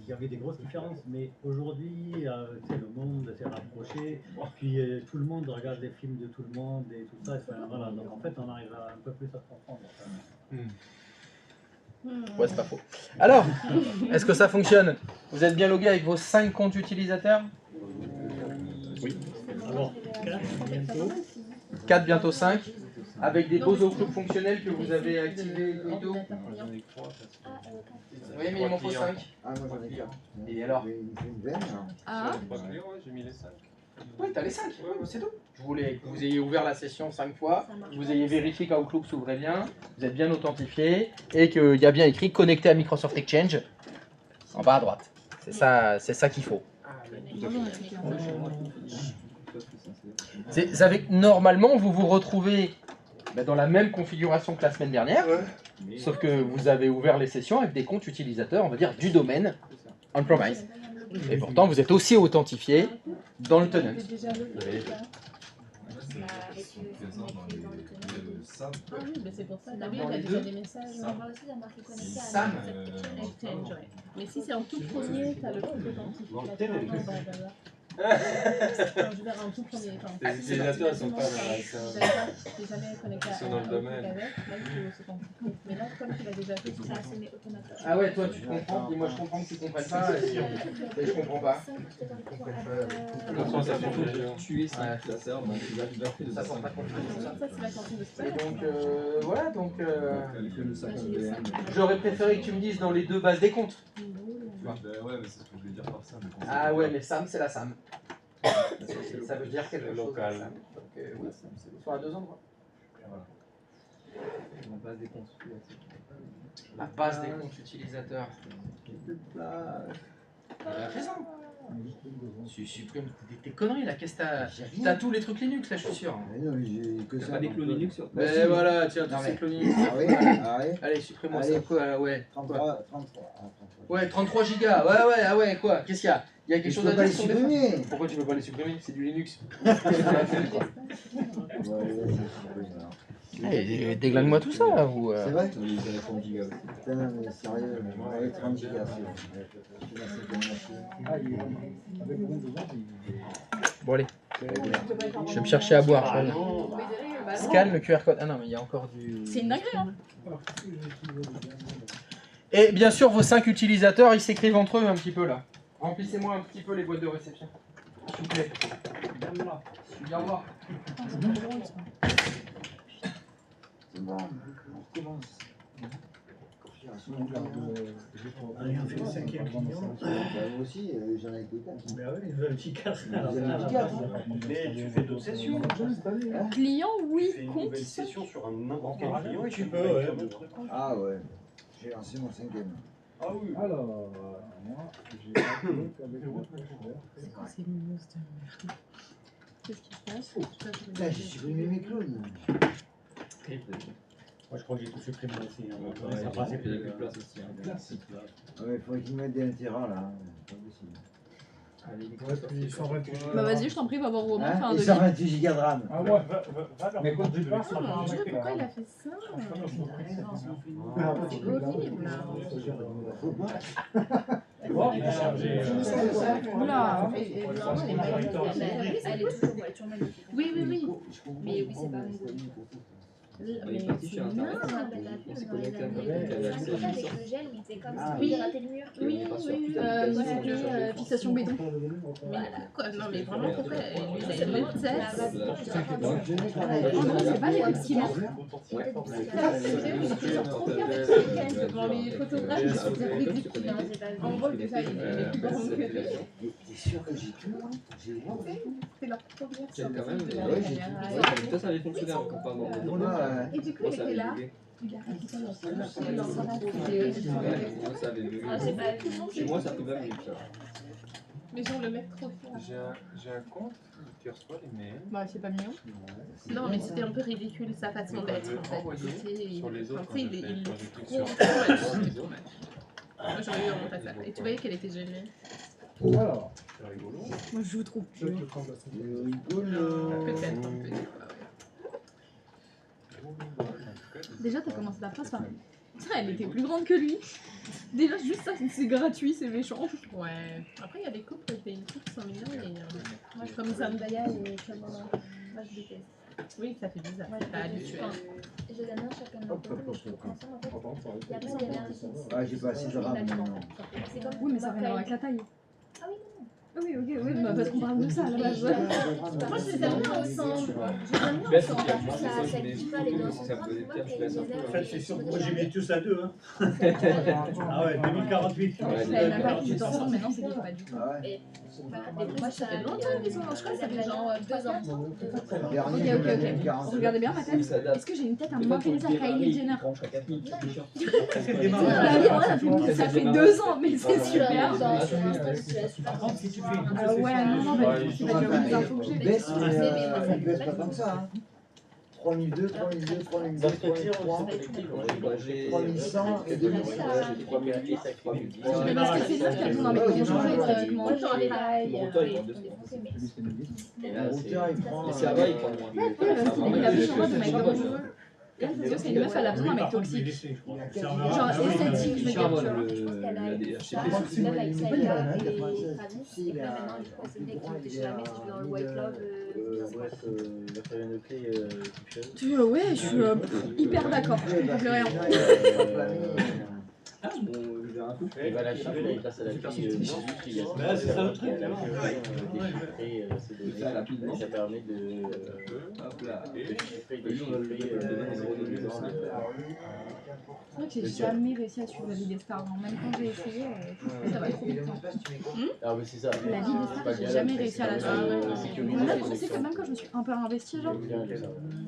il y avait des grosses différences, mais aujourd'hui, tu sais, le monde s'est rapproché, puis tout le monde regarde les films de tout le monde et tout ça. Enfin, voilà, donc en fait, on arrive un peu plus à se comprendre. Ouais, c'est pas faux. Alors, est-ce que ça fonctionne? Vous êtes bien logué avec vos 5 comptes utilisateurs? Oui. Alors, 4 bientôt. 4, bientôt 5, avec des beaux club fonctionnels que vous avez activés et tout. Oui, mais il m'en faut 5. Ah, moi j'en ai 4. Et alors? Une veine, là. Ah. J'ai mis les 5. Oui, t'as les 5, c'est tout. Je voulais que vous ayez ouvert la session 5 fois, que vous ayez vérifié qu'Outlook s'ouvrait bien, vous êtes bien authentifié et qu'il y a bien écrit connecté à Microsoft Exchange en bas à droite. C'est ça qu'il faut. Normalement, vous vous retrouvez dans la même configuration que la semaine dernière, sauf que vous avez ouvert les sessions avec des comptes utilisateurs, on va dire, du domaine on-premise. Et pourtant, vous êtes aussi authentifié dans le tenant. Ah oui, mais c'est pour ça. David, il a déjà des messages. Sam. Exchange, ouais. Mais si c'est en tout premier, t'as le truc d'authentification. Je veux dire, en tout premier. Les utilisateurs, ils sont pas dans la J'ai jamais connecté à un truc avec, là, il faut se compliquer. Mais là, comme tu l'as déjà fait, c'est ça, c'est mes automatiques. Ah ouais, toi tu comprends, et moi je comprends que tu comprennes pas, et je comprends pas. ça fait tuer ça. Ça sent pas confiance. Ça, c'est la cantine de sport. Et donc, voilà, donc j'aurais préféré que tu me dises dans les 2 bases des comptes. Ouais, mais c'est ce que je voulais dire par ça. Ah ouais, mais SAM, c'est la SAM. Ça veut dire quelque chose. Local. La SAM. Donc, oui, soit à 2 endroits. La base des comptes utilisateurs. La base des comptes utilisateurs. Fais ça. Tu supprimes tes conneries là, qu'est-ce que t'as tous les trucs Linux là, je suis sûr. Mais non, mais j'ai que ça. Pas des clones Linux sur Mais voilà, tiens, tous ces clones Linux. Ah ouais. Allez, supprime-moi ça. Quoi, ouais. 33. Ouais, 33 gigas. Ouais, quoi? Qu'est-ce qu'il y a? Il y a quelque chose à dire sur supprimer. Pourquoi tu veux pas les supprimer? C'est du Linux. Allez, déglingue-moi tout ça, ou C'est vrai? Putain, mais sérieux, avec 30 gigas, Bon, allez. Je vais me chercher à boire. Scan le QR code. Ah non, mais il y a encore du... C'est une dinguerie, hein. Et bien sûr, vos 5 utilisateurs, ils s'écrivent entre eux un petit peu là. Remplissez-moi un petit peu les boîtes de réception. S'il vous plaît. Viens voir. C'est bon, on recommence. Allez, on fait le 5e client. Moi aussi, j'en ai écouté. Mais oui, il veut un petit 4. Mais tu fais d'autres sessions. Client, oui. Tu fais une Compte. nouvelle session sur un n'importe quel client et Tu tu peux, peux. ouais. Ah ouais, j'ai lancé mon 5e. Ah oui. Alors, moi, j'ai avec C'est quoi ces news de merde? Qu'est-ce qui se passe? Putain, j'ai supprimé mes clones. Moi, je crois que j'ai tout supprimé aussi. Ouais, Ça passe, il y a plus de place aussi. classique. Ouais, il faudrait qu'ils mettent des intérêts là. C'est pas possible. Ouais, puis 128 gigas. Bah vas-y, je t'en prie, va voir au moins faire un Et devis. 128 gigas de RAM. Ah ouais, va leur Mais quand tu pas, pars, ça va Je sais avec pourquoi il la- a fait ça. Ah, C'est horrible là. Faut pas. Bon, Oula. Elle est toujours magnifique. Oui, oui, oui. Mais oui, c'est pas un nouveau. Mais c'est énorme. C'est connecté à Internet. Oui, oui, oui, fixation béton. Mais quoi, non, mais vraiment, pourquoi lui, c'est vraiment test. C'est pas les petits kilomètres. Devant les photographes, ils sont des petits. En gros, déjà, il est plus grand que lui. T'es sûr que j'ai tout là? J'ai le droit. C'est leur première Quand même, sortie de la ouais, caméra. ça avait fonctionné en parlant. Et du coup, il était là. Chez moi, ça peut même mieux, ça. Les gens le mettent trop fort. J'ai un compte qui reçoit les mails. Bah, c'est pas mignon. Non, mais c'était un peu ridicule sa façon d'être. En fait. Sur les autres, Il est quand j'ai trop cliqué sur- c'était trop mal. Moi, j'aurais eu honte à ça. Et tu voyais qu'elle était gênée. Alors, C'est rigolo. Moi, je joue trop. rigolo. Peut-être un peu. Déjà, t'as commencé ta phrase par. Elle était plus grande que lui. Déjà, juste ça, c'est gratuit, c'est méchant. Ouais. Après, il y a des couples qui sont mignons et. Moi, je comme Zendaya et comme moi, je déteste. Oui, ça fait bizarre. Moi, T'as habitué. je les aime bien chacun de leur côté, mais je trouve qu'ensemble, en fait, il y a pas d'énergie. Ah, j'ai pas assez de rame maintenant. C'est comme Oui, mais ça n'a rien à voir avec la taille. Ah oui, Oui, ok, oui, bah, parce qu'on parle de ça à la base. moi, je les aime bien ensemble. Je les aime bien ensemble. Ça s'active pas les deux ensemble. Moi, les En fait, c'est sûr que moi j'ai mis tous à deux. Hein. Ah ouais, 2048. Je savais même pas qu'ils étaient ensemble, maintenant c'est qu'ils pas du tout. Moi, ça fait longtemps qu'ils sont en choix, ça fait genre 2 ans. Ok. Regardez bien ma tête. Est-ce que j'ai une tête à moins pénis à Kylie Jenner? Ça fait 2 ans, mais c'est super. Par contre, si tu fais une Ouais, non, bah, c'est pas du les infos que j'ai. Il baisse, mais il baisse pas tant que ça. Hein. 3002, 3002, 3002, 3003, 3100 et 2100. Mais parce que c'est ça qui a ton embêtement. Moi, j'en ai pareil. Le routeur, il prend. Et ça va, il prend moins. Il a besoin de mec dangereux. C'est une meuf, elle a besoin d'un mec toxique. Genre esthétique, je veux dire, tu vois. Je pense qu'elle a été ça, même avec Saïda et Travis. Et là, maintenant, je crois que c'est le mec qui était chez la messe, tu veux dans le White Love. Bref, la famille de clé Ouais, je suis hyper d'accord. Je comprends plus rien. Il va la chiffrer, il passe à la fille c'est ça le truc. Ça permet de chiffrer, déchiffrer des C'est vrai que j'ai jamais réussi à suivre la vie des stars. Même quand j'ai essayé, ça va trop vite. Ah oui, c'est ça. La vie des stars, j'ai jamais réussi à la suivre. Je sais que même quand je me suis un peu investie, genre.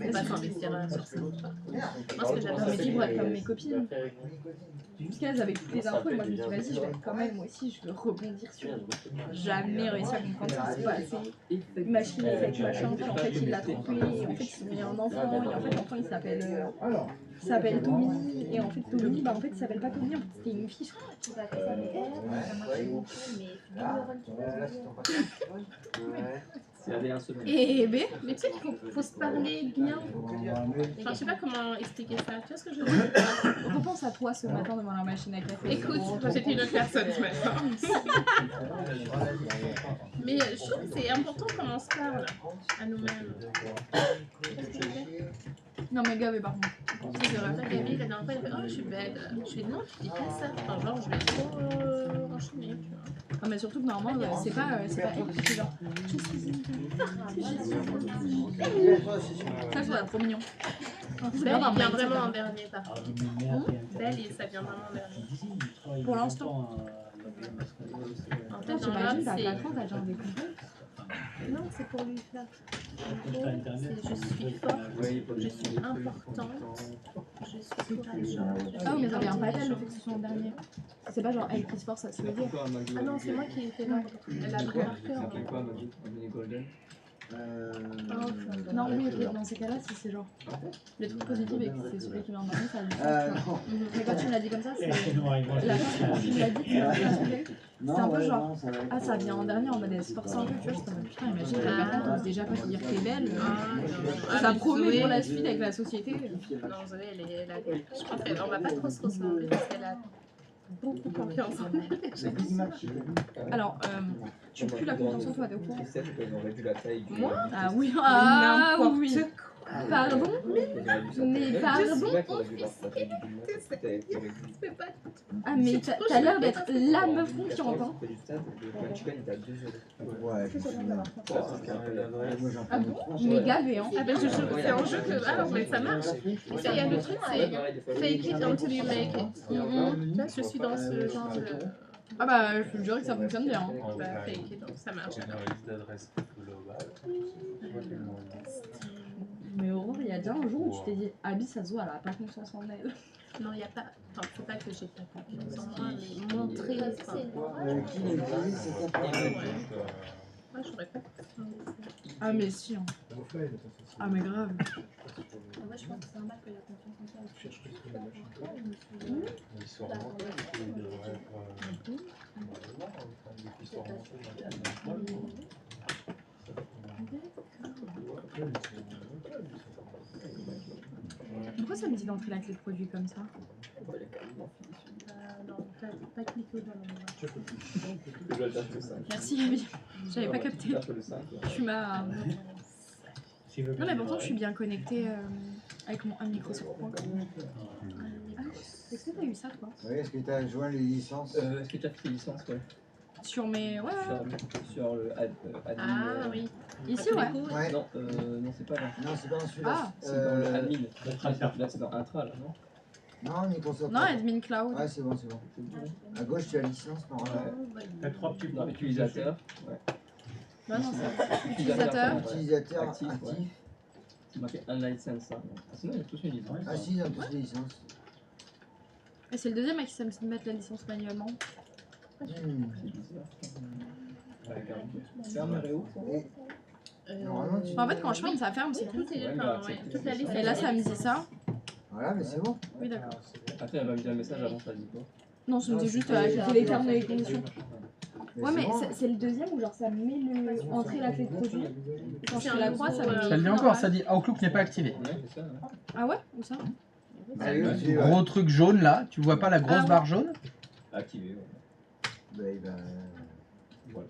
C'est pas s'investir sur ça. Moi, ce que j'adore, Je me dis pour être comme mes copines. Parce qu'elles avaient toutes les infos et moi je me dis vas-y, je vais être comme elles, moi aussi je veux rebondir sur. Jamais réussi à comprendre ce qui se passe. Machine avec machin, puis en fait il l'a trompé, et en fait ils ont mis un enfant, et en fait l'enfant il s'appelle Tommy, et en fait Tommy, bah en fait il s'appelle pas Tommy, en fait c'était une fille je crois. Tu vas faire ça avec elle, ça marche beaucoup, mais C'est aller un semaine. Et B, mais tu sais qu'il faut se parler bien. Enfin, je sais pas comment expliquer ça. Tu vois ce que je veux dire? Repense à toi ce matin devant la machine à café. Écoute, moi j'étais une autre personne ce matin. Mais je trouve que c'est important comment on se parle à nous-mêmes. Qu'est-ce que je veux dire? Non mais Gav, par contre. C'est vrai, Gabi, la dernière fois, elle fait oh, je suis belle. Je fais non, tu dis pas ça. Enfin, genre, je vais trop enchaîner, tu vois. Non mais surtout que normalement, c'est pas elle qui fait genre. Ça, je trouve ça trop mignon. Belle, il vient vraiment en dernier, par contre. Belle, ça vient vraiment en dernier. Pour l'instant. En fait, dans j'imagine l'autre, t'as c'est... 4 ans, t'as déjà un décompte. Non, c'est pour lui faire. Je suis forte, je suis importante, je suis courageuse. Ah oui, mais ça vient pas d'elle le fait que ce soit en dernier. C'est pas genre elle qui se force à se le dire. Ah non, c'est moi qui ai fait l'ordre. Elle a remarqué. Non, oui, dans ces cas-là, si c'est genre le truc positif et que c'est celui qui vient en dernier, ça a du sens. Mais quand tu me l'as dit comme ça, c'est la façon dont tu me l'as dit, c'est un peu genre ah, ça vient en dernier en mode elle se force un peu, tu vois. Je me dis putain, imagine la personne ose déjà pas te dire que t'es belle. Ça promet pour la suite avec la société. Non, Zoé, elle a. Je pense qu'on va pas trop se ressembler parce qu'elle a beaucoup confiance en elle. Alors, tu pues la confiance en toi, t'es au courant? Moi? Ah oui, oui. Pardon? Mais pardon? Ah mais t'as l'air d'être la meuf confiante, hein. Ah bon? Mais gavé, hein. Ah ben c'est un jeu que... Ah mais ça marche. Il y a le truc, c'est fake it until you make it. Là, je suis dans ce genre de... Ah bah je te jurer que ça fonctionne bien. Hein. Bah fake it, donc ça marche. On a une liste d'adresses globale. Mais Aurore, il y a déjà un jour où tu t'es dit, Abby, ça se voit, elle a pas confiance en elle. Non, il n'y a pas. Enfin, c'est pas que j'ai pas confiance en moi, mais montrer. Qui l'a utilisé, c'est ta Moi, j'aurais pas. Ah, mais si. Hein. Ah, mais grave. Moi, je pense que c'est normal que la confiance en toi, elle se Ils sont remontés, ils devraient être. Ils sont remontés. Pourquoi ça me dit d'entrer la clé de produit comme ça? Non, pas cliquer dans le. Je dois le faire que ça. Merci, Abby. J'avais pas capté. Tu m'as. Non, mais pourtant, je suis bien connectée avec mon Microsoft.com. Est-ce que t'as eu ça, toi? Oui, est-ce que tu as joint les licences? Est-ce que tu as fait tes licences, ouais. Sur mes. Ouais, Sur le admin. Ah oui. Ici, ouais. Ouais. Non, non, c'est pas là. Non, c'est pas dans celui-là. Ah. C'est dans le admin. Là, c'est dans Intra, là, non? Non, Microsoft. Non, Admin Cloud. Ouais, c'est bon, c'est bon. À gauche, tu as licence, normalement. Il y a 3 petits Non, utilisateur. Ouais. Non, non, c'est utilisateur. Utilisateur actif. actif. Ouais. C'est marqué unlicensed, ça. Sinon, il y a tous une licence. Ah si, ils ont tous les licences. Et c'est le deuxième à qui ça me dit de mettre la licence manuellement. Ferme Réo. Normalement, tu... En fait, quand je ferme, ça ferme, c'est tout. Toute la liste. Et là, ça me dit ça. Voilà, mais c'est bon. Oui, d'accord. Après, elle va me dire un message avant, ça dit quoi? Non, ça me dit juste activer les termes et les conditions. Ouais, mais c'est le deuxième où genre ça met le entrer la clé de produit. Quand je fais la croix, ça me Ça le dit encore, ça dit Outlook n'est pas activé. Ah ouais? Où ça? Gros truc jaune là, tu vois pas la grosse barre jaune? Activé, ouais. Ben, voilà.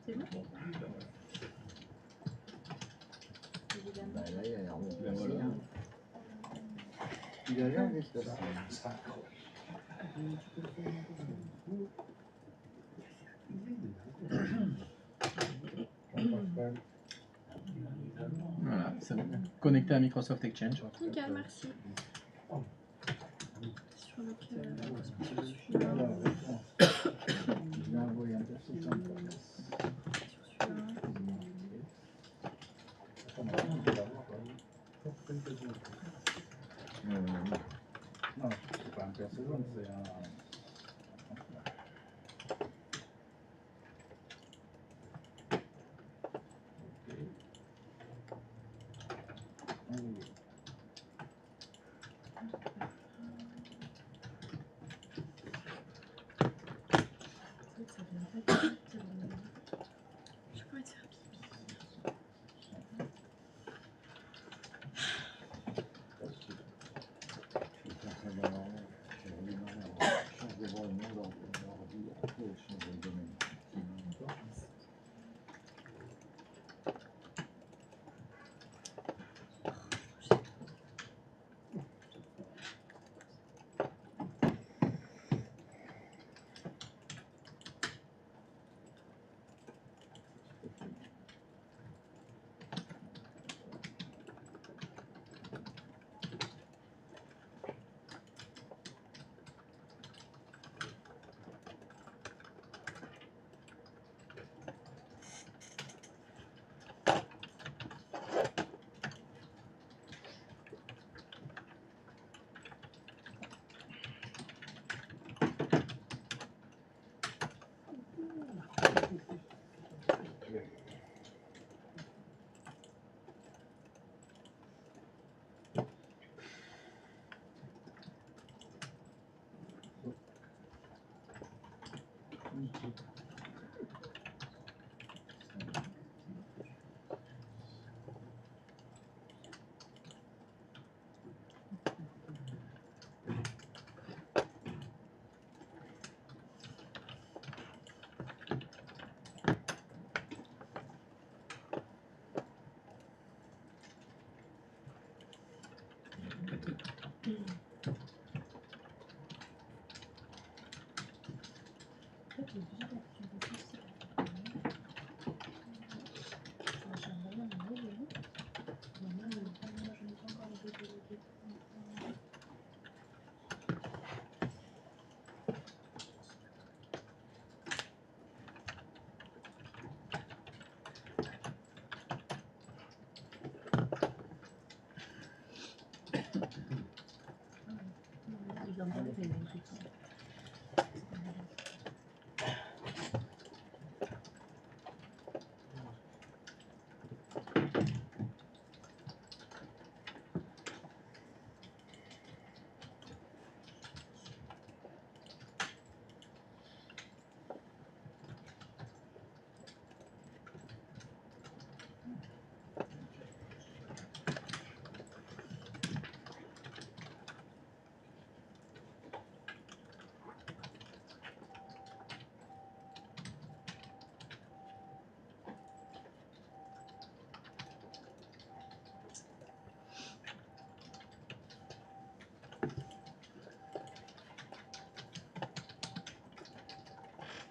C'est bon. Bah là, il a l'air bon. Ben voilà. Il a l'air d'être passé. Voilà, c'est bon. Connecté à Microsoft Exchange. Nickel, merci. Sur lequel... Je vais envoyer un peu sur ça. Non, c'est pas un percevoir, c'est un.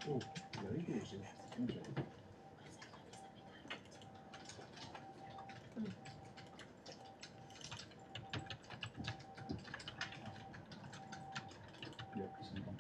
Oh, very good. Okay. Yeah, c'est bon.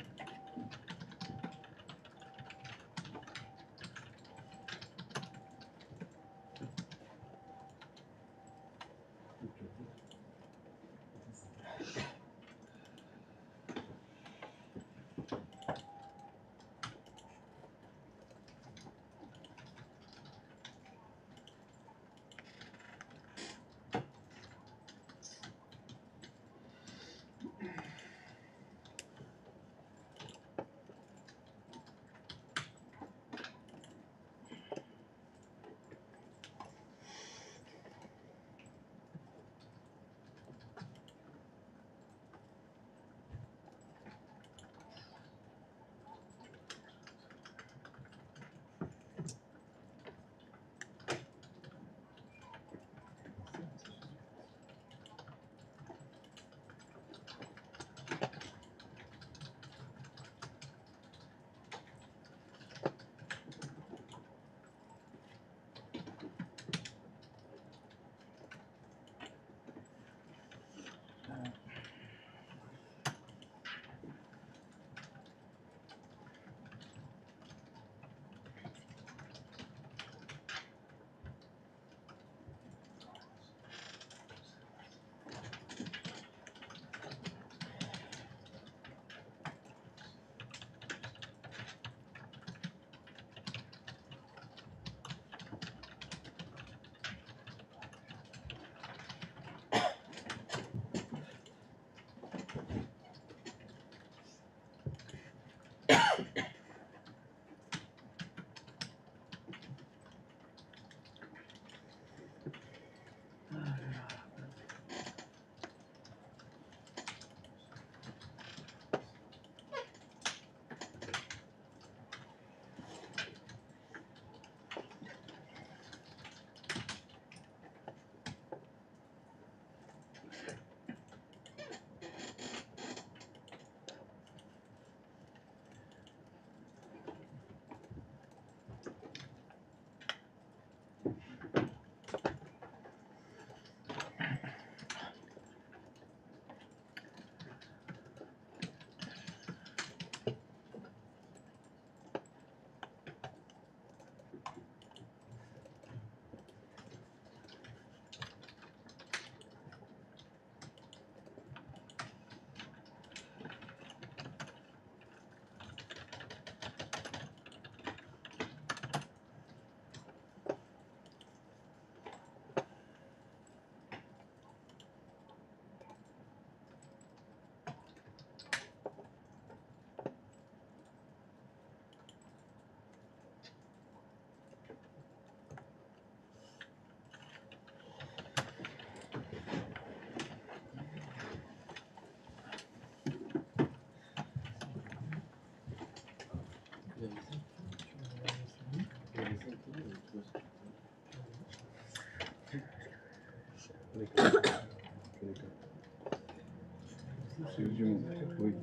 Oui,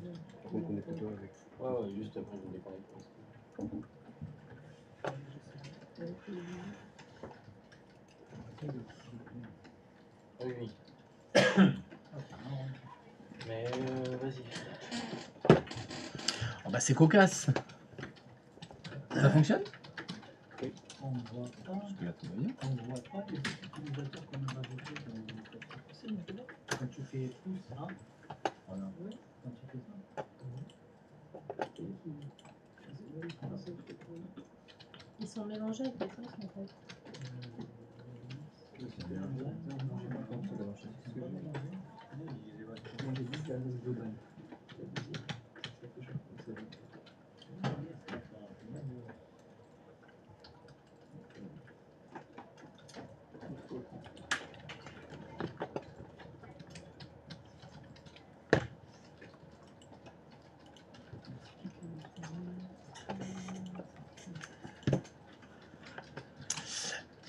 on connecte toi avec. Ouais, juste après, je me déconnecte. Oui, oui. Mais vas-y. Oh bah c'est cocasse. Ça fonctionne? Oui. On ne voit pas. Parce que là tout va bien. On ne voit pas les utilisateurs qu'on a rajoutés dans le code. C'est maintenant. Quand tu fais tout ça, voilà. Oui, quand tu fais ça. Ils sont mélangés avec les trucs en fait. C'est bien.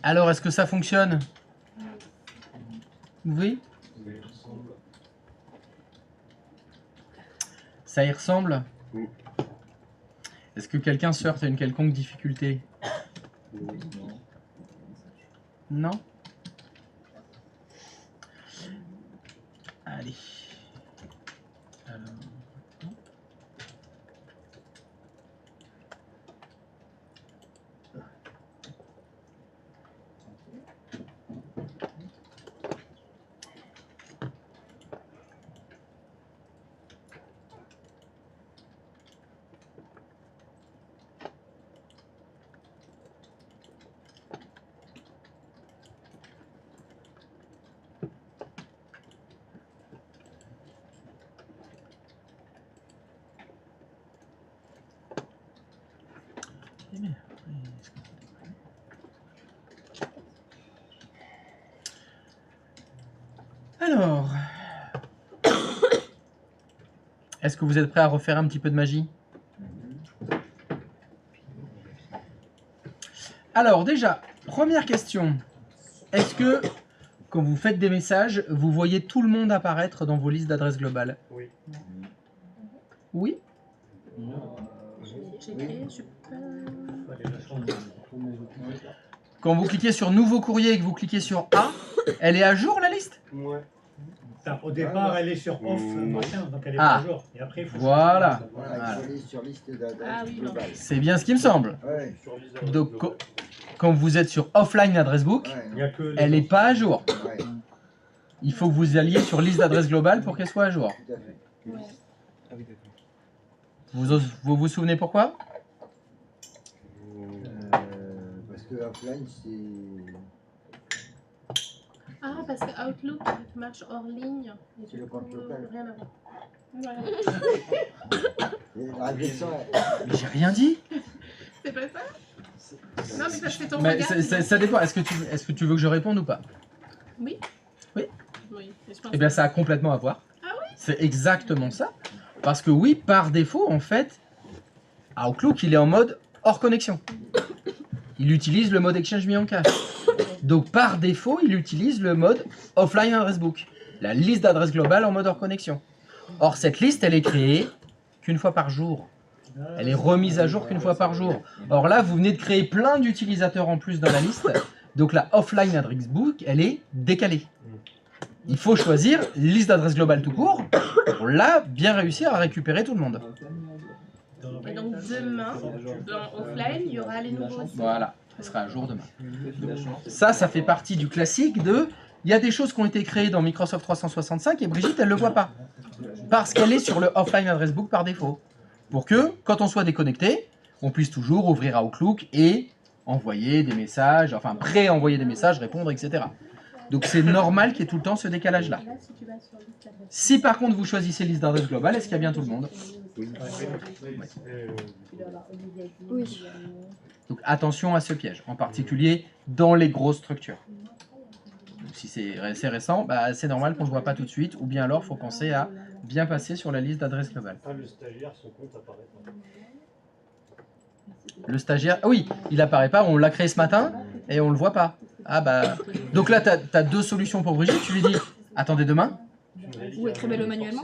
Alors, est-ce que ça fonctionne? Oui. Ça y ressemble? Oui. Est-ce que quelqu'un se heurte à une quelconque difficulté? Non? Allez. Alors... Alors, est-ce que vous êtes prêts à refaire un petit peu de magie? Alors déjà, première question. Est-ce que, quand vous faites des messages, vous voyez tout le monde apparaître dans vos listes d'adresses globales? Oui. Oui? J'ai créé, je sais pas. Quand vous cliquez sur Nouveau courrier et que vous cliquez sur A, elle est à jour la liste? Ouais. Au départ, elle est sur off, machin, donc elle est Ah. pas à jour. Et après, il faut Voilà. Voilà, il faut aller sur liste d'adresses globales. C'est bien ce qui me semble. Ouais. Donc, quand vous êtes sur Offline Address Book, Il y a que les elle n'est autres. pas à jour. Ouais, Il faut que vous alliez sur liste d'adresses globales pour qu'elle soit à jour. tout à fait. Ah oui, d'accord. Vous souvenez pourquoi? Parce que offline, c'est... Ah, parce que Outlook marche hors ligne. Et C'est du le compte coup, local. rien à voir. Voilà. La réflexion, Mais j'ai rien dit. C'est pas ça? Non, mais parce que ton Mais regard... ça dépend. Est-ce que tu veux que je réponde ou pas? Oui. Oui. Oui. Et je pense Eh bien, ça a complètement à voir. Ah oui? C'est exactement ça. Parce que oui, par défaut, en fait, Outlook, il est en mode hors connexion. Il utilise le mode Exchange Me en cache. Donc, par défaut, il utilise le mode Offline Address Book. La liste d'adresses globales en mode hors connexion. Or, cette liste, elle est créée qu'une fois par jour. Elle est remise à jour qu'une fois par jour. Or là, vous venez de créer plein d'utilisateurs en plus dans la liste. Donc la Offline Address Book, elle est décalée. Il faut choisir liste d'adresses globales tout court pour là bien réussir à récupérer tout le monde. Et donc demain, dans Offline, il y aura les nouveaux aussi. Voilà, elle sera à jour demain. Ça fait partie du classique de... Il y a des choses qui ont été créées dans Microsoft 365 et Brigitte, elle ne le voit pas. Parce qu'elle est sur le Offline Address Book par défaut. Pour que, quand on soit déconnecté, on puisse toujours ouvrir Outlook et envoyer des messages, enfin pré-envoyer des messages, répondre, etc. Donc c'est normal qu'il y ait tout le temps ce décalage-là. Si par contre vous choisissez liste d'adresses globales, est-ce qu'il y a bien tout le monde? Oui. Donc attention à ce piège, en particulier dans les grosses structures. Donc, si c'est récent, bah, c'est normal qu'on ne le voit pas tout de suite, ou bien alors il faut penser à bien passer sur la liste d'adresses globales. Ah, le stagiaire, son compte apparaît pas. Le stagiaire, ah oui, il apparaît pas, on l'a créé ce matin et on le voit pas. Ah bah, donc là tu as deux solutions pour Brigitte, tu lui dis attendez demain. Ou écrivez-le manuellement.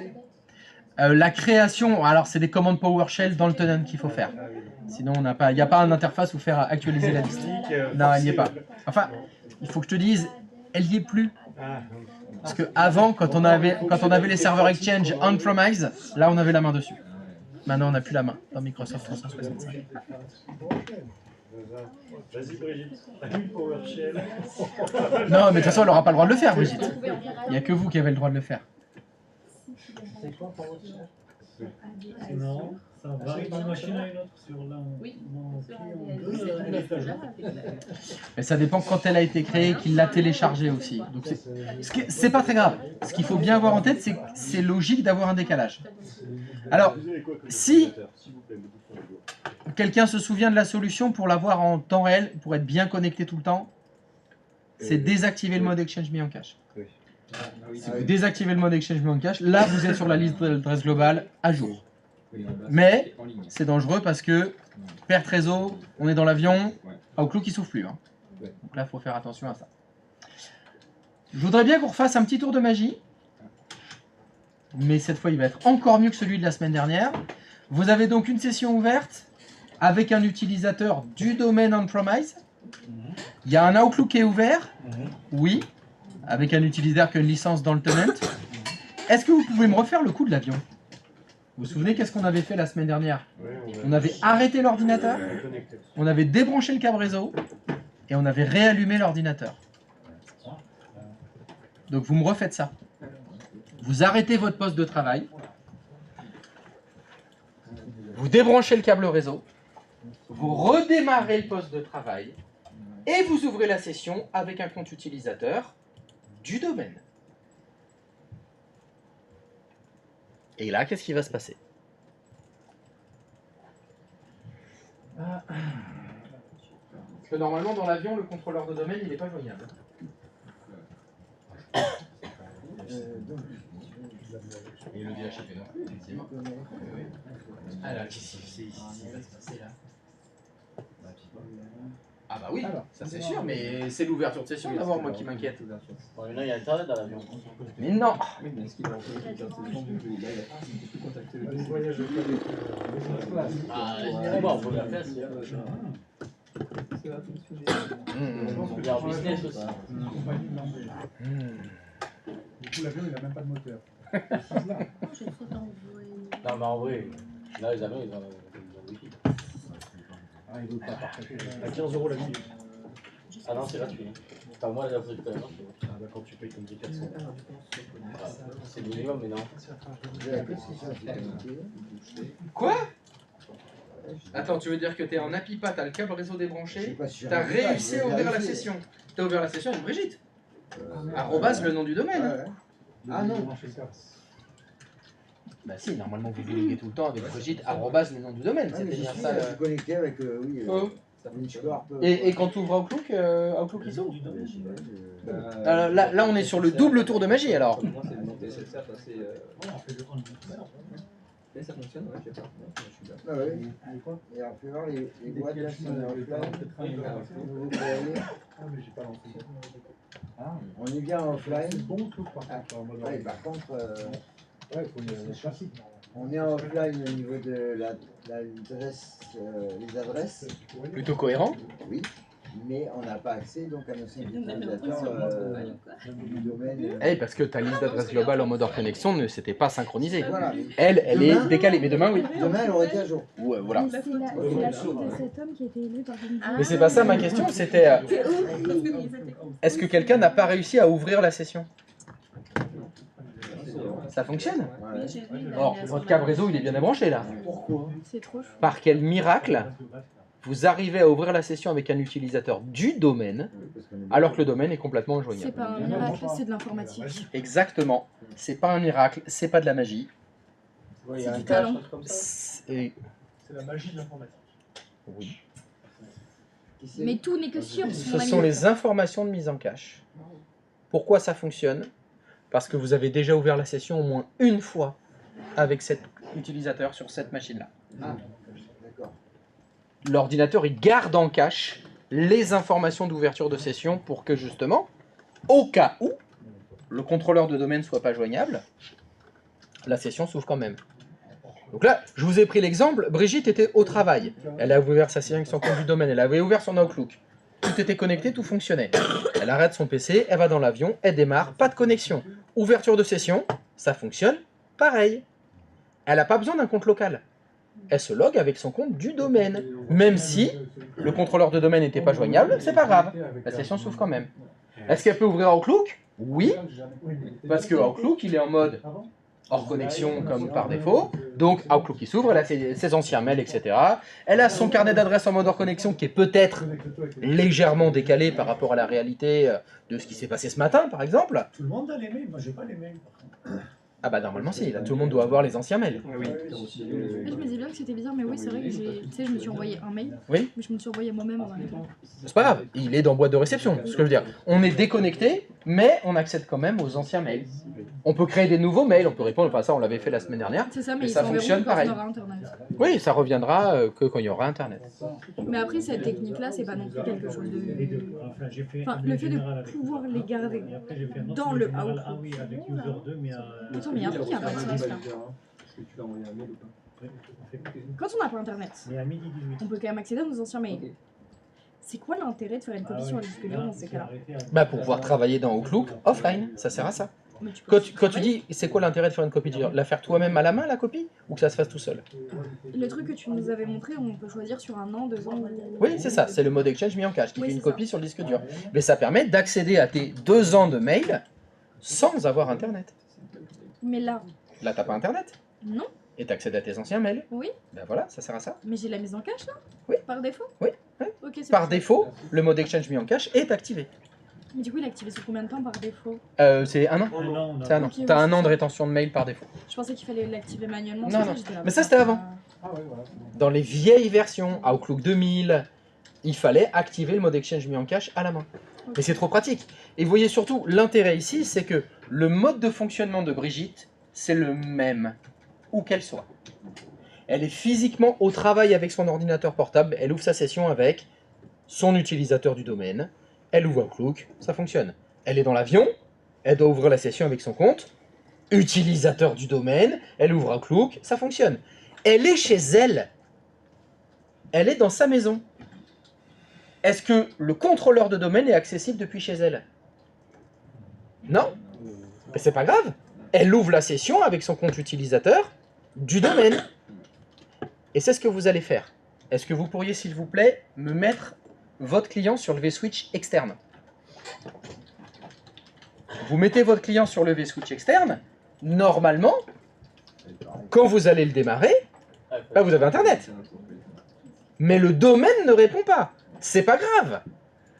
La création, alors c'est des commandes PowerShell dans le tenant qu'il faut faire. Sinon il n'y a pas une interface où faire actualiser la liste. Non, elle n'y est pas. Enfin, il faut que je te dise, elle n'y est plus. Parce que avant, quand on avait les serveurs Exchange on-premise, là on avait la main dessus. Maintenant on n'a plus la main dans Microsoft 365. Vas-y Brigitte, t'as vu le PowerShell? Non, mais de toute façon elle n'aura pas le droit de le faire, Brigitte. Il n'y a que vous qui avez le droit de le faire. Non, ça varie d'une machine à une autre sur l'un. Oui. Mais ça dépend quand elle a été créée, qu'il l'a téléchargée aussi. Donc c'est pas très grave. Ce qu'il faut bien avoir en tête, c'est que c'est logique d'avoir un décalage. Alors, si quelqu'un se souvient de la solution pour l'avoir en temps réel, pour être bien connecté tout le temps, c'est désactiver le mode Exchange Me en cache. Si vous désactivez le mode Exchange Me en cache, là vous êtes sur la liste d'adresses globales à jour. Mais c'est dangereux parce que perte réseau, on est dans l'avion, Outlook il souffle plus. Hein. Donc là il faut faire attention à ça. Je voudrais bien qu'on refasse un petit tour de magie. Mais cette fois il va être encore mieux que celui de la semaine dernière. Vous avez donc une session ouverte avec un utilisateur du domaine on-premise. Il y a un Outlook qui est ouvert. Oui. Avec un utilisateur qui a une licence dans le tenant. Est-ce que vous pouvez me refaire le coup de l'avion? Vous vous souvenez qu'est-ce qu'on avait fait la semaine dernière? On avait arrêté l'ordinateur, on avait débranché le câble réseau et on avait réallumé l'ordinateur. Donc vous me refaites ça. Vous arrêtez votre poste de travail. Vous débranchez le câble réseau. Vous redémarrez le poste de travail. Et vous ouvrez la session avec un compte utilisateur du domaine. Et là, qu'est-ce qui va se passer? Parce que normalement, dans l'avion, le contrôleur de domaine, il n'est pas joignable. Et le DHCP non plus, effectivement. Alors, qu'est-ce qui va se passer là? Ah bah oui, ça c'est sûr, mais c'est l'ouverture de session d'abord, moi qui m'inquiète. Bon, maintenant, il y a Internet dans l'avion. Mais non! Oui, mais est-ce qu'il a envoyé quelqu'un de ses chambres? Là, il a pu contacter le voyage avec Ah, on peut la faire si ça va fonctionner. On est en business aussi. Du coup, l'avion, il n'a même pas de moteur. Non, mais en vrai, là, les avions, ils ont le wifi. Ah, il veut pas partager. À 15 € la minute. Ah non, c'est gratuit. Enfin, moi, la fois que je Ah, bah, quand tu payes ton billet 400. c'est le minimum, mais non. Quoi? Attends, tu veux dire que t'es en APIPA, t'as le câble réseau débranché, t'as réussi à ouvrir la session. T'as ouvert la session avec Brigitte. Arrobase le nom du domaine. Ah non. Bah si, normalement vous déléguez tout le temps avec Brigitte, arrobase le nom du domaine. Ah, mais C'était j'y bien suis, ça. je suis connecté avec, oui, Et quand tu ouvres Outlook, Outlook il s'ouvre. Là on est sur le double tour de magie alors. Et ça fonctionne, ouais, je sais pas. Je suis là. Ah ouais. Et on peut voir les boîtes là sont en offline. Ah, mais j'ai pas lancé. On est bien en offline. C'est bon, tout par contre. Ouais, par contre, Ouais, il faut les classiques. on est en offline au niveau de l'adresse, les adresses. Plutôt cohérent. Oui, mais on n'a pas accès donc à nos utilisateurs du domaine. Eh, parce que ta liste d'adresses globale en mode hors connexion ne s'était pas synchronisée. Voilà. Elle Demain- est décalée, mais demain oui. Demain, elle aurait été à jour. Ouais, voilà. C'est la faute de cet homme qui a été élu par une Mais c'est pas ça ma question, c'était est-ce que quelqu'un n'a pas réussi à ouvrir la session? Ça fonctionne? Or, votre câble réseau il est bien débranché là. Pourquoi? C'est trop chaud. Par quel miracle vous arrivez à ouvrir la session avec un utilisateur du domaine alors que le domaine est complètement C'est injoignable? pas un miracle, c'est de l'informatique. Exactement. C'est pas un miracle, c'est pas de la magie. Il y a C'est un du cache, talent. un truc comme ça. C'est C'est la magie de l'informatique. oui. Mais tout n'est que sûr. Ce sont les informations de mise en cache. Pourquoi ça fonctionne? Parce que vous avez déjà ouvert la session au moins une fois avec cet utilisateur sur cette machine-là. Ah, d'accord. L'ordinateur, il garde en cache les informations d'ouverture de session pour que justement, au cas où le contrôleur de domaine ne soit pas joignable, la session s'ouvre quand même. Donc là, je vous ai pris l'exemple, Brigitte était au travail. Elle a ouvert sa session avec son compte du domaine, elle avait ouvert son Outlook. Tout était connecté, tout fonctionnait. Elle arrête son PC, elle va dans l'avion, elle démarre, pas de connexion. Ouverture de session, ça fonctionne pareil. Elle n'a pas besoin d'un compte local. Elle se log avec son compte du domaine. Même si le contrôleur de domaine n'était pas joignable, c'est pas grave. La session s'ouvre quand même. Est-ce qu'elle peut ouvrir Outlook? Oui. Parce que Outlook, il est en mode hors connexion comme par défaut. Donc Outlook qui s'ouvre, elle a ses anciens mails, etc. Elle a son carnet d'adresses en mode hors connexion qui est peut-être légèrement décalé par rapport à la réalité de ce qui s'est passé ce matin, par exemple. Tout le monde a les mails, moi j'ai pas les mails. Ah bah normalement si, là tout le monde doit avoir les anciens mails. Je me disais bien que c'était bizarre, mais oui, c'est vrai que je me suis envoyé un mail. Oui. Mais je me suis envoyé moi-même en même temps. C'est pas grave, il est dans boîte de réception, c'est ce que je veux dire. On est déconnecté, mais on accède quand même aux anciens mails. On peut créer des nouveaux mails, on peut répondre, enfin ça on l'avait fait la semaine dernière. C'est ça, mais et ils ça s'en fonctionne verront quand pareil. on aura Internet. Oui, ça reviendra que quand il y aura Internet. Mais après, cette technique-là, c'est pas non plus quelque chose de... Enfin, le fait de pouvoir les garder dans le Outlook. Ah oui, avec user 2, mais Attends, mais il y a un truc qui a pas de sens là. que tu l'as envoyé un mail ou pas? Quand on n'a pas internet, Mais à midi 18. on peut quand même accéder à nos anciens mails. Ok. C'est quoi l'intérêt de faire une copie sur le disque dur dans ces cas-là? Bah pour pouvoir travailler dans Outlook offline, ça sert à ça. Mais tu peux Quand tu dis c'est quoi l'intérêt de faire une copie de la faire toi-même à la main la copie ou que ça se fasse tout seul? Le truc que tu nous avais montré, on peut choisir sur 1 an, 2 ans. Oui, c'est ça, c'est le mode Exchange mis en cache qui Oui, fait une c'est ça. copie sur le disque dur. Mais ça permet d'accéder à tes 2 ans de mail sans avoir internet. Mais là, Là t'as pas internet non, et t'accèdes à tes anciens mails. oui, Ben voilà, ça sert à ça. mais j'ai la mise en cache là? Oui. Par défaut? Oui, oui. Ok, c'est Par pour ça. défaut, le mode Exchange mis en cache est activé. Mais du coup, il est activé sous combien de temps par défaut? C'est un an. Non, C'est un an. Ok, T'as ouais, un an c'est de ça. rétention de mail par défaut. Je pensais qu'il fallait l'activer manuellement. Non, c'est non. ça, j'étais là, Mais ça, c'était avant. Ah ouais, voilà. Dans les vieilles versions, Outlook 2000, il fallait activer le mode Exchange mis en cache à la main. Ok. Mais c'est trop pratique. Et vous voyez surtout, l'intérêt ici, c'est que le mode de fonctionnement de Brigitte, c'est le même, où qu'elle soit. Elle est physiquement au travail avec son ordinateur portable, elle ouvre sa session avec son utilisateur du domaine, elle ouvre Outlook, ça fonctionne. Elle est dans l'avion, elle doit ouvrir la session avec son compte, utilisateur du domaine, elle ouvre Outlook, ça fonctionne. Elle est chez elle. Elle est dans sa maison. Est-ce que le contrôleur de domaine est accessible depuis chez elle? Non. Mais c'est pas grave. Elle ouvre la session avec son compte utilisateur du domaine. Et c'est ce que vous allez faire. Est-ce que vous pourriez, s'il vous plaît, me mettre votre client sur le vSwitch externe? Vous mettez votre client sur le vSwitch externe. Normalement, quand vous allez le démarrer, là vous avez Internet. Mais le domaine ne répond pas. C'est pas grave.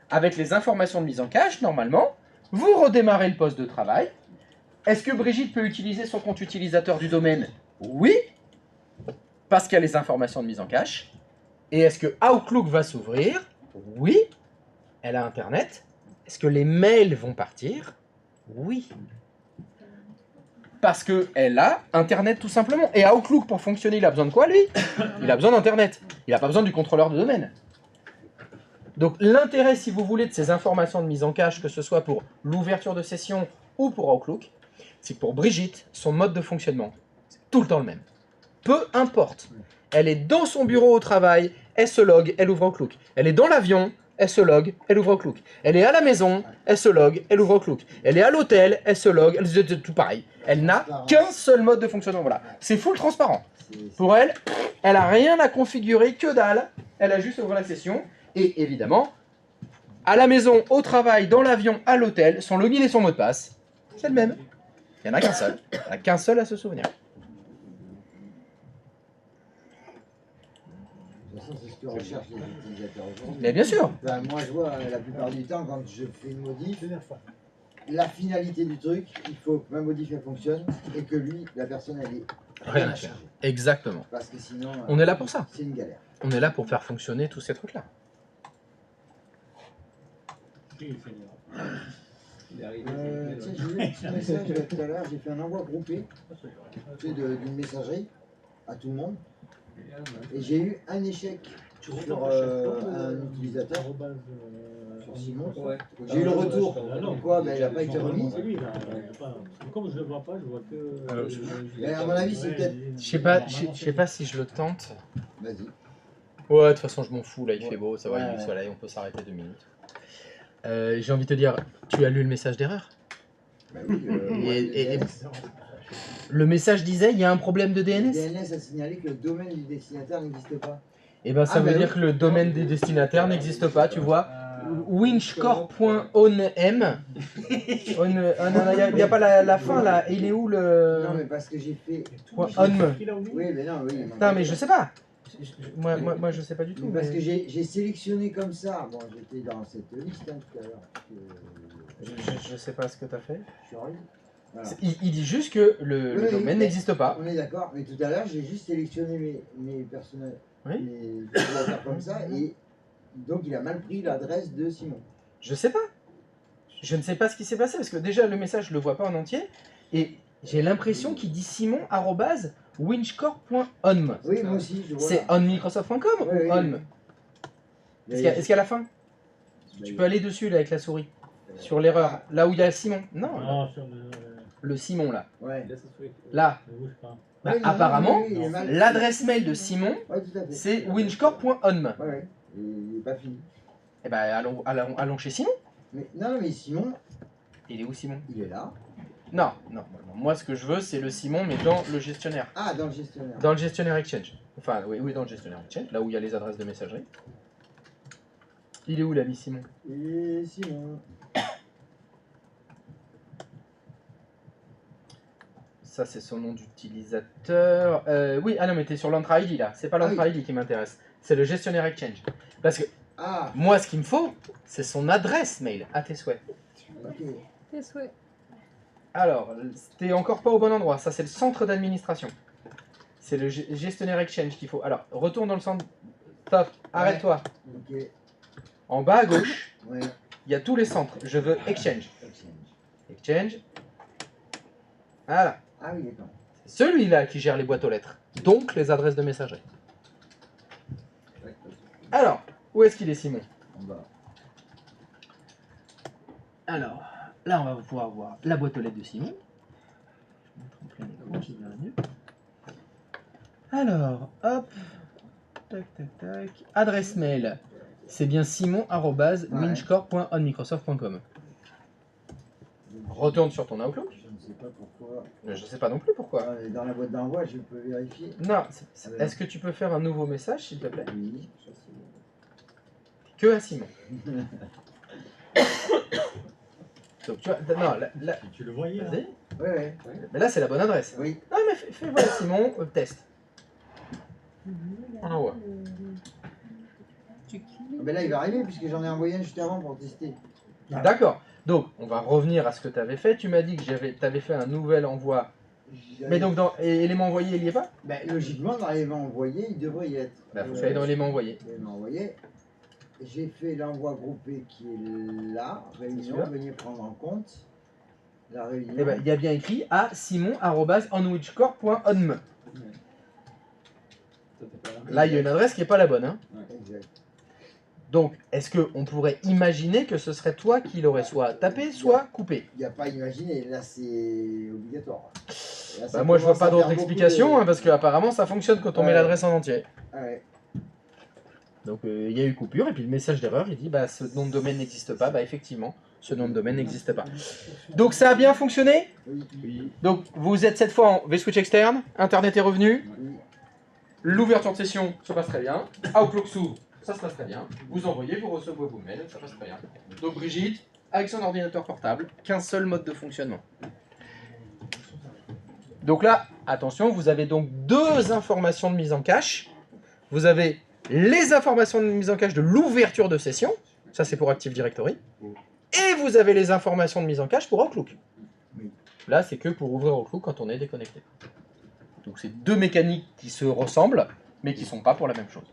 Avec les informations de mise en cache, normalement, vous redémarrez le poste de travail. Est-ce que Brigitte peut utiliser son compte utilisateur du domaine? Oui, parce qu'il y a les informations de mise en cache. Et est-ce que Outlook va s'ouvrir? Oui, elle a Internet. Est-ce que les mails vont partir? Oui. Parce qu'elle a Internet tout simplement. Et Outlook, pour fonctionner, il a besoin de quoi, lui? Il a besoin d'Internet. Il n'a pas besoin du contrôleur de domaine. Donc l'intérêt, si vous voulez, de ces informations de mise en cache, que ce soit pour l'ouverture de session ou pour Outlook, c'est que pour Brigitte, son mode de fonctionnement, c'est tout le temps le même. Peu importe. Elle est dans son bureau au travail, elle se log, elle ouvre Outlook. Elle est dans l'avion, elle se log, elle ouvre Outlook. Elle est à la maison, elle se log, elle ouvre Outlook. Elle est à l'hôtel, elle se log, tout pareil. Elle n'a qu'un seul mode de fonctionnement. Voilà. C'est full transparent. Pour elle, elle n'a rien à configurer, que dalle. Elle a juste à ouvrir la session. Et évidemment, à la maison, au travail, dans l'avion, à l'hôtel, son login et son mot de passe, c'est le même. Il n'y en a qu'un seul. Il n'y en a qu'un seul à se souvenir. De toute façon, c'est ce que recherchent les utilisateurs aujourd'hui. Mais bien sûr. Enfin, moi, je vois la plupart du temps, quand je fais une modif, la finalité du truc, il faut que ma modif elle fonctionne et que lui, la personne, elle ait Rien à faire. Exactement. Parce que sinon, On est là pour ça. C'est une galère. On est là pour faire fonctionner tous ces trucs-là. Tiens, j'ai eu un petit message tout à l'heure, j'ai fait un envoi groupé tu sais, d'une messagerie à tout le monde. Et j'ai eu un échec sur un utilisateur, sur Simon. J'ai eu le retour, comme quoi ben, il n'a pas été remis. Comme je ne le vois pas, je vois que. Mais à mon avis, c'est peut-être. Je sais pas si je le tente. Vas-y. Ouais, de toute façon, je m'en fous, là, il fait beau, ça va, il y a du soleil, on peut s'arrêter 2 minutes. J'ai envie de te dire, tu as lu le message d'erreur? Bah oui, le message disait, il y a un problème de DNS? Le DNS a signalé que le domaine du destinataire n'existe pas. Et ben ça veut dire que le domaine des destinataires n'existe pas, tu vois. Winchcore.onm. Il n'y a pas la fin là, il est où le. Non, mais parce que j'ai fait. .onm. Oui, mais non, oui. Putain, mais je sais pas. Moi je sais pas du tout. Parce que j'ai sélectionné comme ça. Bon, j'étais dans cette liste hein, tout à l'heure. Je sais pas ce que tu as fait. Je suis arrivé. Voilà. Il dit juste que le domaine n'existe pas. On est d'accord, mais tout à l'heure j'ai juste sélectionné mes personnels, mes utilisateurs comme ça, et donc il a mal pris l'adresse de Simon. Je sais pas. Je ne sais pas ce qui s'est passé parce que déjà le message je le vois pas en entier et j'ai l'impression qu'il dit simon@winchcore.on. Oui, moi aussi, je vois. C'est onmicrosoft.com ou on? Est-ce qu'il y a la fin? Tu peux aller dessus là avec la souris. Sur l'erreur, là où il y a Simon. Non. Le Simon là. Ouais. Là. Bah, Oui, non, apparemment, oui, il est mal. l'adresse mail de Simon, Ouais, tout à fait. c'est winchcore.on. Ouais, ouais. Il n'est pas fini. Eh ben, allons chez Simon. Mais, non, mais Simon, Il est où Simon? il est là. Non, non, non, moi ce que je veux c'est le Simon mais dans le gestionnaire. Ah, dans le gestionnaire. Dans le gestionnaire Exchange. Enfin, oui, dans le gestionnaire Exchange, là où il y a les adresses de messagerie. Il est où l'ami Simon? Et Simon. Ça c'est son nom d'utilisateur. Oui, ah non mais t'es sur l'Entra ID là, c'est pas l'Entra ID qui m'intéresse, c'est le gestionnaire Exchange. Parce que moi ce qu'il me faut, c'est son adresse mail, à tes souhaits. Ok. Tes souhaits. Alors, t'es encore pas au bon endroit, ça c'est le centre d'administration. C'est le gestionnaire Exchange qu'il faut. Alors, retourne dans le centre. Stop, arrête-toi. Ok. En bas à gauche, Ouais. il y a tous les centres. Je veux Exchange. Exchange. Voilà. Ah oui, d'accord. C'est celui-là qui gère les boîtes aux lettres, donc les adresses de messagerie. Alors, où est-ce qu'il est Simon? En bas. Alors, là on va pouvoir voir la boîte aux lettres de Simon. Je vais mettre en plein écran, je verrai mieux. Alors, hop. Tac, tac, tac. Adresse mail. C'est bien simon@winchcore.onmicrosoft.com. Retourne sur ton Outlook. Je ne sais pas pourquoi. Je sais pas non plus pourquoi. Dans la boîte d'envoi, je peux vérifier. Non, est-ce que tu peux faire un nouveau message s'il te plaît? Oui. Que à Simon. Donc tu vois, non, là, tu le voyais là? Vas-y. Ouais. Mais là c'est la bonne adresse. Oui. Non mais fais voilà Simon, test. On envoie. Ben là, il va arriver puisque j'en ai envoyé un juste avant pour tester. D'accord. Donc, on va revenir à ce que tu avais fait. Tu m'as dit que tu avais fait un nouvel envoi. Mais donc, dans élément envoyé, il n'y est pas? Ben, logiquement, dans l'élément envoyé, il devrait y être. Bah, faut que tu ailles dans l'élément envoyé. L'élément envoyé. J'ai fait l'envoi groupé qui est là. Réunion, veuillez prendre en compte la réunion. Eh ben, il y a bien écrit à simon@onwitchcore.on. Là, il y a une adresse qui n'est pas la bonne. Hein. Exact. Donc, est-ce qu'on pourrait imaginer que ce serait toi qui l'aurais soit tapé, soit coupé? Il n'y a pas à imaginer, là c'est obligatoire. Là, Bah, moi, je vois pas d'autre explication, hein, parce qu'apparemment, ça fonctionne quand on met l'adresse en entier. Ouais. Donc, il y a eu coupure, et puis le message d'erreur, il dit, bah, ce nom de domaine n'existe pas. Bah, effectivement, ce nom de domaine n'existe pas. Donc, ça a bien fonctionné? Oui. Donc, vous êtes cette fois en vSwitch externe, Internet est revenu, l'ouverture de session se passe très bien, Outlook s'ouvre, ça se passe très bien, vous envoyez, vous recevez vos mails, ça passe très bien. Donc Brigitte, avec son ordinateur portable, qu'un seul mode de fonctionnement. Donc là, attention, vous avez donc deux informations de mise en cache. Vous avez les informations de mise en cache de l'ouverture de session, ça c'est pour Active Directory, et vous avez les informations de mise en cache pour Outlook. Là, c'est que pour ouvrir Outlook quand on est déconnecté. Donc c'est deux mécaniques qui se ressemblent, mais qui ne sont pas pour la même chose.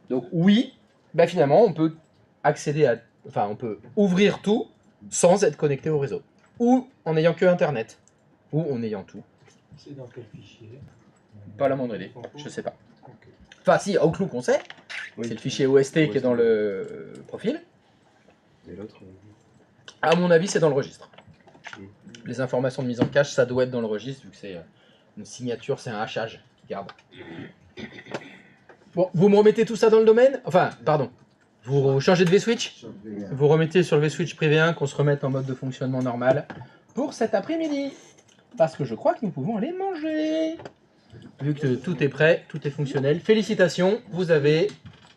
Donc oui, bah finalement, on peut accéder à... Enfin, on peut ouvrir tout sans être connecté au réseau. Ou en n'ayant que Internet. Ou en ayant tout. C'est dans quel fichier? Pas la moindre idée, je sais pas. Enfin si, Outlook on sait. C'est le fichier OST qui est dans le profil. Et l'autre À mon avis, c'est dans le registre. Les informations de mise en cache, ça doit être dans le registre, vu que c'est une signature, c'est un hachage qui garde. Bon, vous me remettez tout ça dans le domaine? Enfin, pardon. Vous changez de vSwitch? Vous remettez sur le vSwitch privé 1 qu'on se remette en mode de fonctionnement normal pour cet après-midi. Parce que je crois que nous pouvons aller manger. Vu que tout est prêt, tout est fonctionnel. Félicitations, vous avez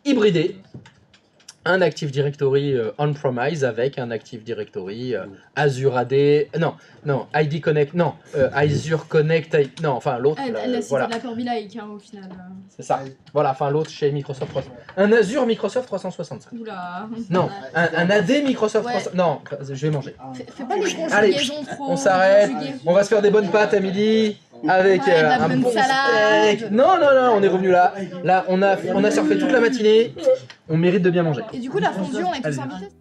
hybridé un Active Directory on-premise avec un Active Directory Azure AD, non, ID Connect, non, Azure Connect, non, enfin l'autre, Elle a cité voilà. l'accord Bilaïque hein, au final. C'est ça, voilà, enfin l'autre chez Microsoft 300. Un Azure Microsoft 365. Oula. Non, un AD Microsoft Ouais. 300, non, je vais manger. Fais pas des Allez, conjugaisons trop. on s'arrête, conjuguées. on va se faire des bonnes pâtes à midi. Avec Ouais, de la un bonne bon salade. steak. Non, on est revenu là. Là, on a surfé toute la matinée. On mérite de bien manger. Et du coup, la fondue, on est tous Allez. invités.